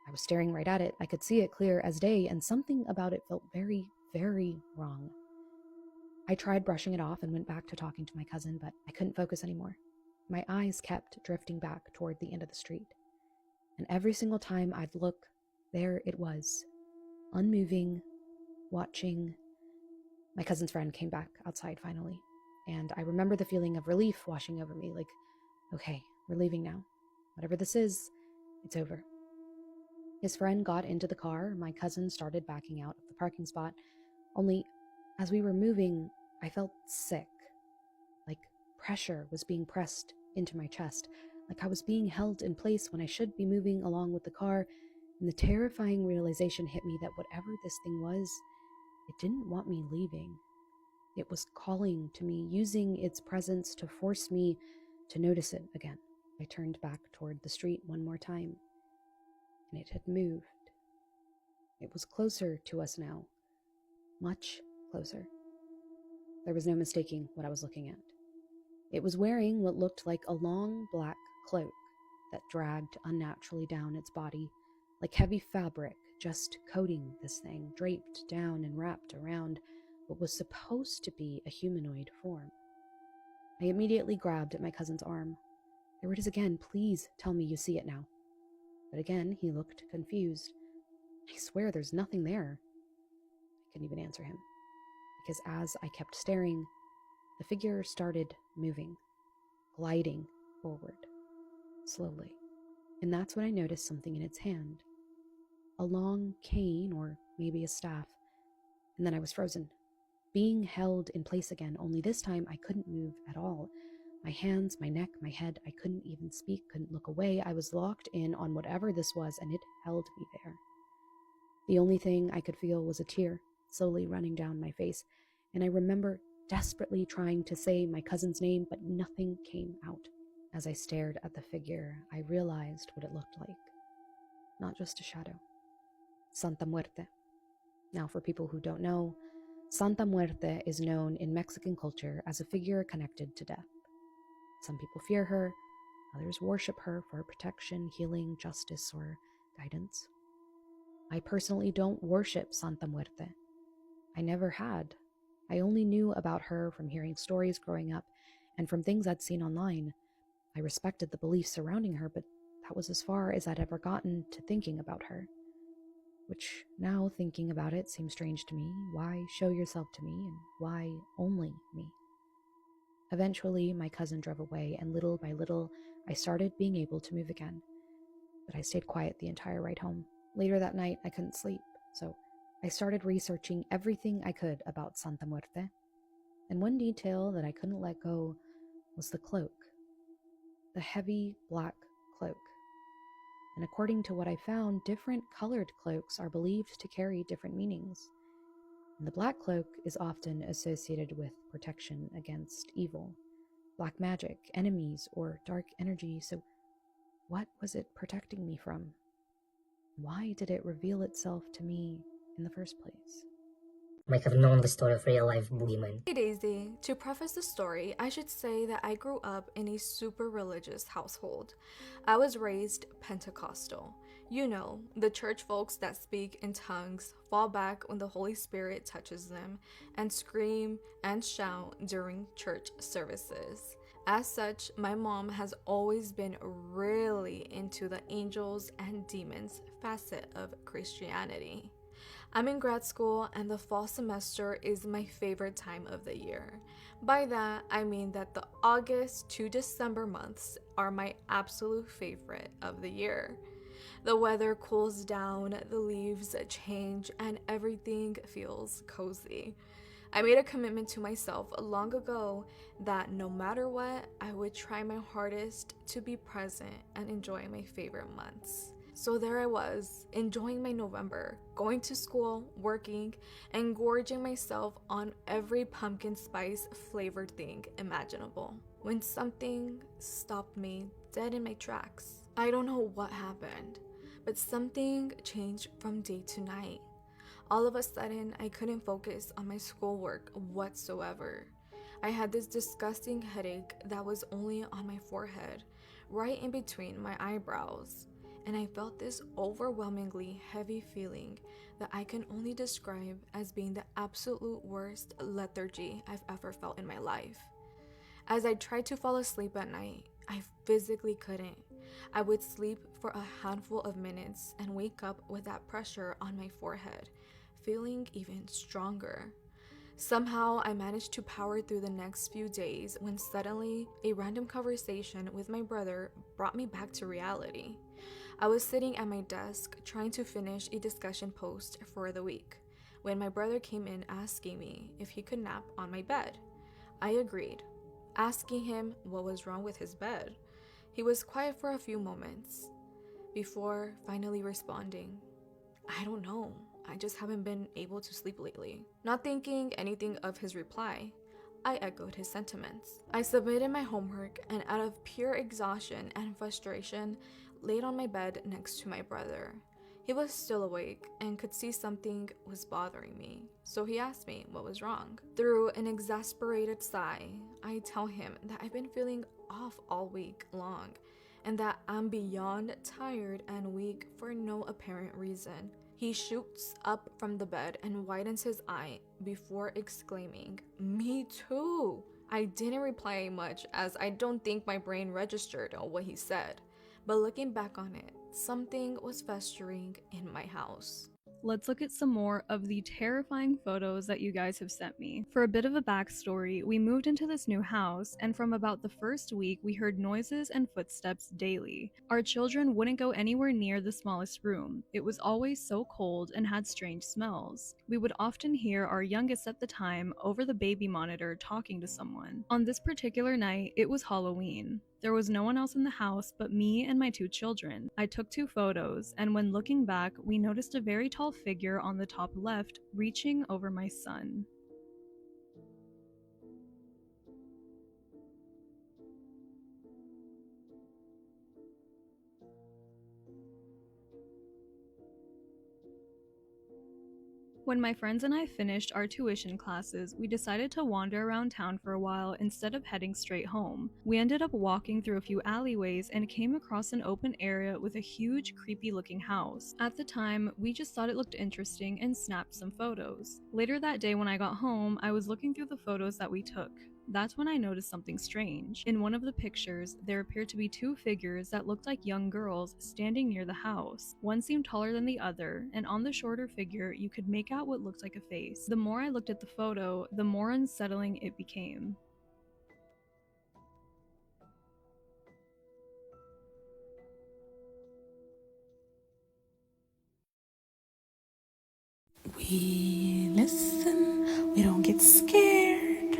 Speaker 15: I was staring right at it. I could see it clear as day, and something about it felt very, very wrong. I tried brushing it off and went back to talking to my cousin, but I couldn't focus anymore. My eyes kept drifting back toward the end of the street. And every single time I'd look, there it was, unmoving, watching. My cousin's friend came back outside finally, and I remember the feeling of relief washing over me, like, okay, we're leaving now. Whatever this is, it's over. His friend got into the car. My cousin started backing out of the parking spot. Only, as we were moving, I felt sick. Like pressure was being pressed into my chest. Like I was being held in place when I should be moving along with the car. And the terrifying realization hit me that whatever this thing was, it didn't want me leaving. It was calling to me, using its presence to force me to notice it again. I turned back toward the street one more time, and it had moved. It was closer to us now, much closer. There was no mistaking what I was looking at. It was wearing what looked like a long black cloak that dragged unnaturally down its body, like heavy fabric just coating this thing, draped down and wrapped around what was supposed to be a humanoid form. I immediately grabbed at my cousin's arm. "There it is again. Please tell me you see it now." But again, he looked confused. "I swear there's nothing there." I couldn't even answer him, because as I kept staring, the figure started moving, gliding forward, slowly. And that's when I noticed something in its hand. A long cane, or maybe a staff. And then I was frozen, being held in place again, only this time I couldn't move at all. My hands, my neck, my head, I couldn't even speak, couldn't look away. I was locked in on whatever this was, and it held me there. The only thing I could feel was a tear slowly running down my face, and I remember desperately trying to say my cousin's name, but nothing came out. As I stared at the figure, I realized what it looked like. Not just a shadow. Santa Muerte. Now, for people who don't know, Santa Muerte is known in Mexican culture as a figure connected to death. Some people fear her, others worship her for protection, healing, justice, or guidance. I personally don't worship Santa Muerte. I never had. I only knew about her from hearing stories growing up and from things I'd seen online. I respected the beliefs surrounding her, but that was as far as I'd ever gotten to thinking about her. Which, now thinking about it, seems strange to me. Why show yourself to me, and why only me? Eventually, my cousin drove away, and little by little, I started being able to move again. But I stayed quiet the entire ride home. Later that night, I couldn't sleep, so I started researching everything I could about Santa Muerte. And one detail that I couldn't let go was the cloak. The heavy black cloak. And according to what I found, different colored cloaks are believed to carry different meanings. And the black cloak is often associated with protection against evil, black magic, enemies, or dark energy. So what was it protecting me from? Why did it reveal itself to me in the first place?
Speaker 16: Might have known the story of real-life boogeyman.
Speaker 11: Hey Daisy, to preface the story, I should say that I grew up in a super religious household. I was raised Pentecostal. You know, the church folks that speak in tongues, fall back when the Holy Spirit touches them, and scream and shout during church services. As such, my mom has always been really into the angels and demons facet of Christianity. I'm in grad school and the fall semester is my favorite time of the year. By that, I mean that the August to December months are my absolute favorite of the year. The weather cools down, the leaves change, and everything feels cozy. I made a commitment to myself long ago that no matter what, I would try my hardest to be present and enjoy my favorite months. So there I was, enjoying my November, going to school, working, and gorging myself on every pumpkin spice flavored thing imaginable, when something stopped me dead in my tracks. I don't know what happened, but something changed from day to night. All of a sudden, I couldn't focus on my schoolwork whatsoever. I had this disgusting headache that was only on my forehead, right in between my eyebrows. And I felt this overwhelmingly heavy feeling that I can only describe as being the absolute worst lethargy I've ever felt in my life. As I tried to fall asleep at night, I physically couldn't. I would sleep for a handful of minutes and wake up with that pressure on my forehead, feeling even stronger. Somehow, I managed to power through the next few days when suddenly a random conversation with my brother brought me back to reality. I was sitting at my desk trying to finish a discussion post for the week when my brother came in asking me if he could nap on my bed. I agreed, asking him what was wrong with his bed. He was quiet for a few moments before finally responding, "I don't know. I just haven't been able to sleep lately." Not thinking anything of his reply, I echoed his sentiments. I submitted my homework and out of pure exhaustion and frustration, laid on my bed next to my brother. He was still awake and could see something was bothering me, so he asked me what was wrong. Through an exasperated sigh, I tell him that I've been feeling off all week long and that I'm beyond tired and weak for no apparent reason. He shoots up from the bed and widens his eye before exclaiming, "Me too!" I didn't reply much as I don't think my brain registered what he said. But looking back on it, something was festering in my house. Let's look at some more of the terrifying photos that you guys have sent me. For a bit of a backstory, we moved into this new house, and from about the first week, we heard noises and footsteps daily. Our children wouldn't go anywhere near the smallest room. It was always so cold and had strange smells. We would often hear our youngest at the time over the baby monitor talking to someone. On this particular night, it was Halloween. There was no one else in the house but me and my 2 children. I took 2 photos, and when looking back, we noticed a very tall figure on the top left reaching over my son. When my friends and I finished our tuition classes, we decided to wander around town for a while instead of heading straight home. We ended up walking through a few alleyways and came across an open area with a huge, creepy-looking house. At the time, we just thought it looked interesting and snapped some photos. Later that day when I got home, I was looking through the photos that we took. That's when I noticed something strange. In one of the pictures, there appeared to be 2 figures that looked like young girls standing near the house. One seemed taller than the other, and on the shorter figure, you could make out what looked like a face. The more I looked at the photo, the more unsettling it became.
Speaker 17: We listen, we don't get scared,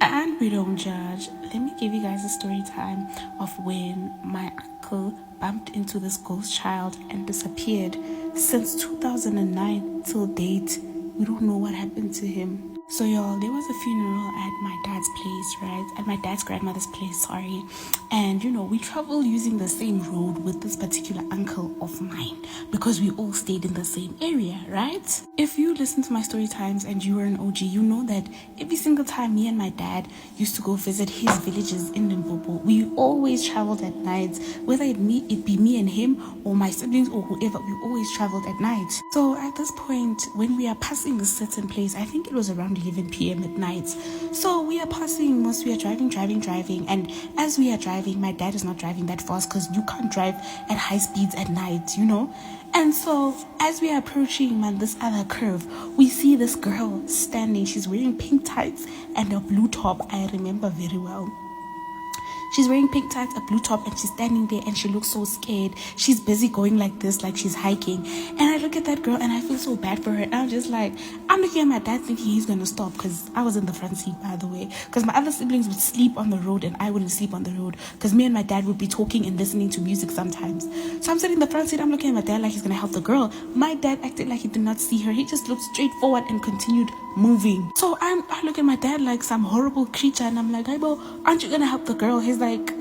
Speaker 17: and we don't judge. Let me give you guys a story time of when my uncle bumped into this ghost child and disappeared. Since 2009 till date, we don't know what happened to him. So y'all, there was a funeral at my dad's place, right? At my dad's grandmother's place, sorry. And you know, we travel using the same road with this particular uncle of mine because we all stayed in the same area, right? If you listen to my story times and you were an OG, you know that every single time me and my dad used to go visit his villages in Limpopo, we always traveled at night. Whether it be me and him or my siblings or whoever, we always traveled at night. So at this point, when we are passing a certain place, I think it was around 11 p.m. at night. So we are passing, we are driving, and as we are driving, my dad is not driving that fast because you can't drive at high speeds at night, you know. And so as we are approaching this other curve, we see this girl standing. She's wearing pink tights and a blue top. I remember very well. She's wearing pink tights, a blue top, and she's standing there and she looks so scared. She's busy going like this, like she's hiking. And I look at that girl and I feel so bad for her. And I'm just like, I'm looking at my dad thinking he's going to stop because I was in the front seat, by the way. Because my other siblings would sleep on the road and I wouldn't sleep on the road because me and my dad would be talking and listening to music sometimes. So I'm sitting in the front seat, I'm looking at my dad like he's going to help the girl. My dad acted like he did not see her. He just looked straight forward and continued moving. So I look at my dad like some horrible creature and I'm like, hey bro, aren't you going to help the girl? He's like,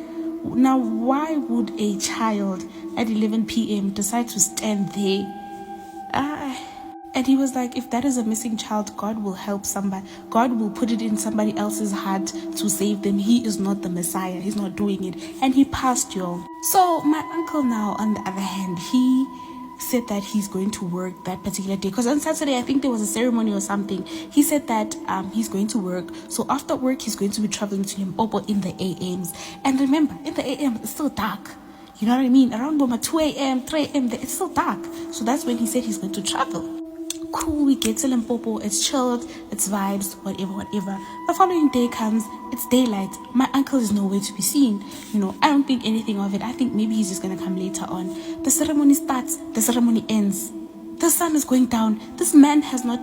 Speaker 17: now why would a child at 11 p.m. decide to stand there? And he was like, if that is a missing child, God will help somebody. God will put it in somebody else's heart to save them. He is not the Messiah. He's not doing it. And he passed, y'all. So my uncle now, on the other hand, he said that he's going to work that particular day because on Saturday I think there was a ceremony or something. He said that he's going to work, so after work he's going to be traveling to Limpopo in the AMs. And remember, in the AM it's still dark, you know what I mean? Around 2 a.m 3 a.m it's still dark. So that's when he said he's going to travel. Cool, we get to Limpopo, it's chilled, it's vibes, whatever. The following day comes, it's daylight. My uncle is nowhere to be seen. You know, I don't think anything of it. I think maybe he's just gonna come later on. The ceremony starts, the ceremony ends. The sun is going down. This man has not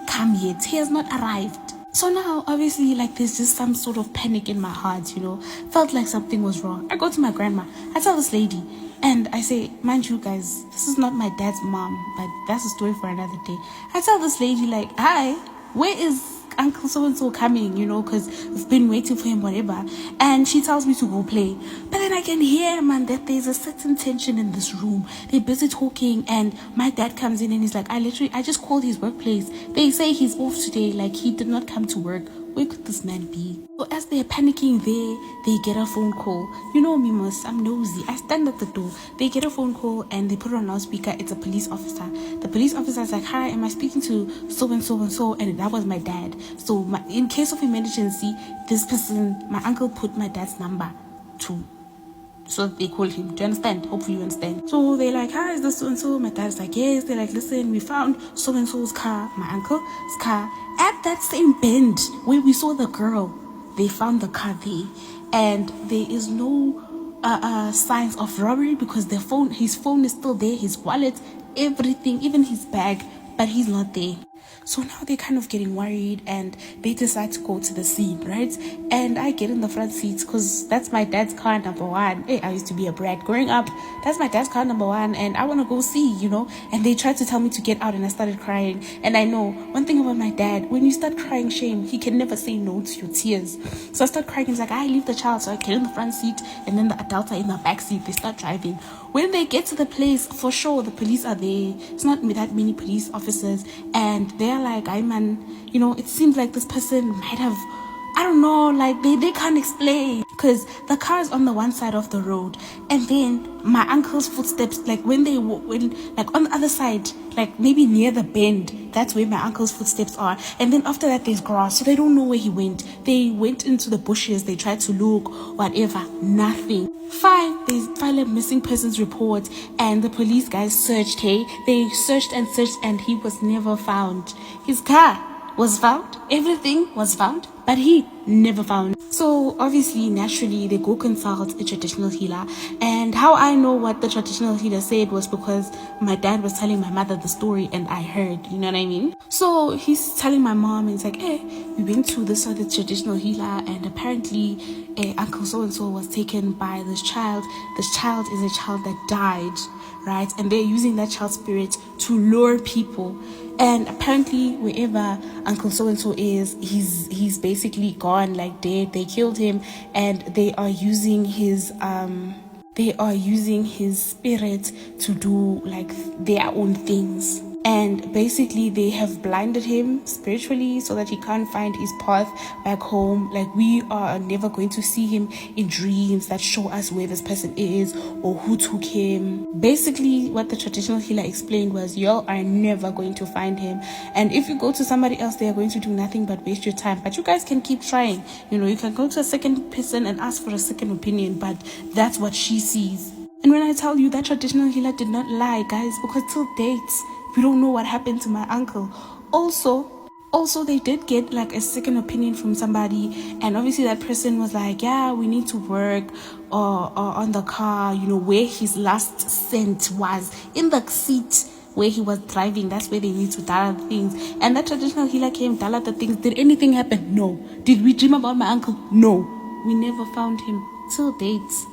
Speaker 17: come yet. He has not arrived. So now, obviously, like, there's just some sort of panic in my heart, you know. Felt like something was wrong. I go to my grandma. I tell this lady, and I say, mind you guys, this is not my dad's mom, but that's a story for another day. I tell this lady, like, hi, where is Uncle so-and-so coming, you know, because we've been waiting for him, whatever. And she tells me to go play. But then I can hear, man, that there's a certain tension in this room. They're busy talking, and my dad comes in and he's like, I just called his workplace. They say he's off today, like he did not come to work. Where could this man be? So as they're panicking there, they get a phone call. You know me, miss, I'm nosy. I stand at the door. They get a phone call and they put it on loudspeaker. It's a police officer. The police officer is like, hi, am I speaking to so-and-so and so? And that was my dad. So in case of emergency, this person, my uncle put my dad's number to, so they called him. Do you understand? Hopefully you understand. So they're like, hi, is this so-and-so? My dad's like, yes. They're like, listen, we found so-and-so's car, my uncle's car, at that same bend where we saw the girl. They found the car there. And there is no signs of robbery because his phone is still there, his wallet, everything, even his bag, but he's not there. So now they're kind of getting worried and they decide to go to the scene, right? And I get in the front seats because that's my dad's car number one. Hey, I used to be a brat growing up. That's my dad's car number one and I want to go see, you know. And they tried to tell me to get out and I started crying. And I know one thing about my dad, when you start crying shame, he can never say no to your tears. So I start crying. He's like, I leave the child. So I get in the front seat and then the adults are in the back seat. They start driving. When they get to the place, for sure, the police are there. It's not that many police officers. And they're like, I man, you know, it seems like this person might have, I don't know, like they can't explain. Because the car is on the one side of the road. And then my uncle's footsteps, like when like on the other side, like maybe near the bend, that's where my uncle's footsteps are. And then after that, there's grass. So they don't know where he went. They went into the bushes. They tried to look, whatever, nothing. Fine, they filed a missing persons report and the police guys searched, hey? They searched and he was never found. His car was found, everything was found, but he never found. So obviously, naturally, they go consult a traditional healer. And how I know what the traditional healer said was because my dad was telling my mother the story and I heard, you know what I mean? So he's telling my mom, and it's like, hey, we went to this other traditional healer, and apparently Uncle so-and-so was taken by this child. This child is a child that died, right? And they're using that child spirit to lure people. And apparently wherever Uncle so-and-so is, he's basically gone, like dead. They killed him, and they are using his spirit to do like their own things. And basically they have blinded him spiritually so that he can't find his path back home. Like, we are never going to see him in dreams that show us where this person is or who took him. Basically what the traditional healer explained was, y'all are never going to find him, and if you go to somebody else, they are going to do nothing but waste your time. But you guys can keep trying. You can go to a second person and ask for a second opinion, but that's what she sees. And when I tell you that traditional healer did not lie, guys, because till dates we don't know what happened to my uncle. Also, they did get like a second opinion from somebody, and obviously that person was like, yeah, we need to work on the car, where his last scent was, in the seat where he was driving. That's where they need to dial the things. And that traditional healer came, dial the things. Did anything happen? No. Did we dream about my uncle? No. We never found him till dates.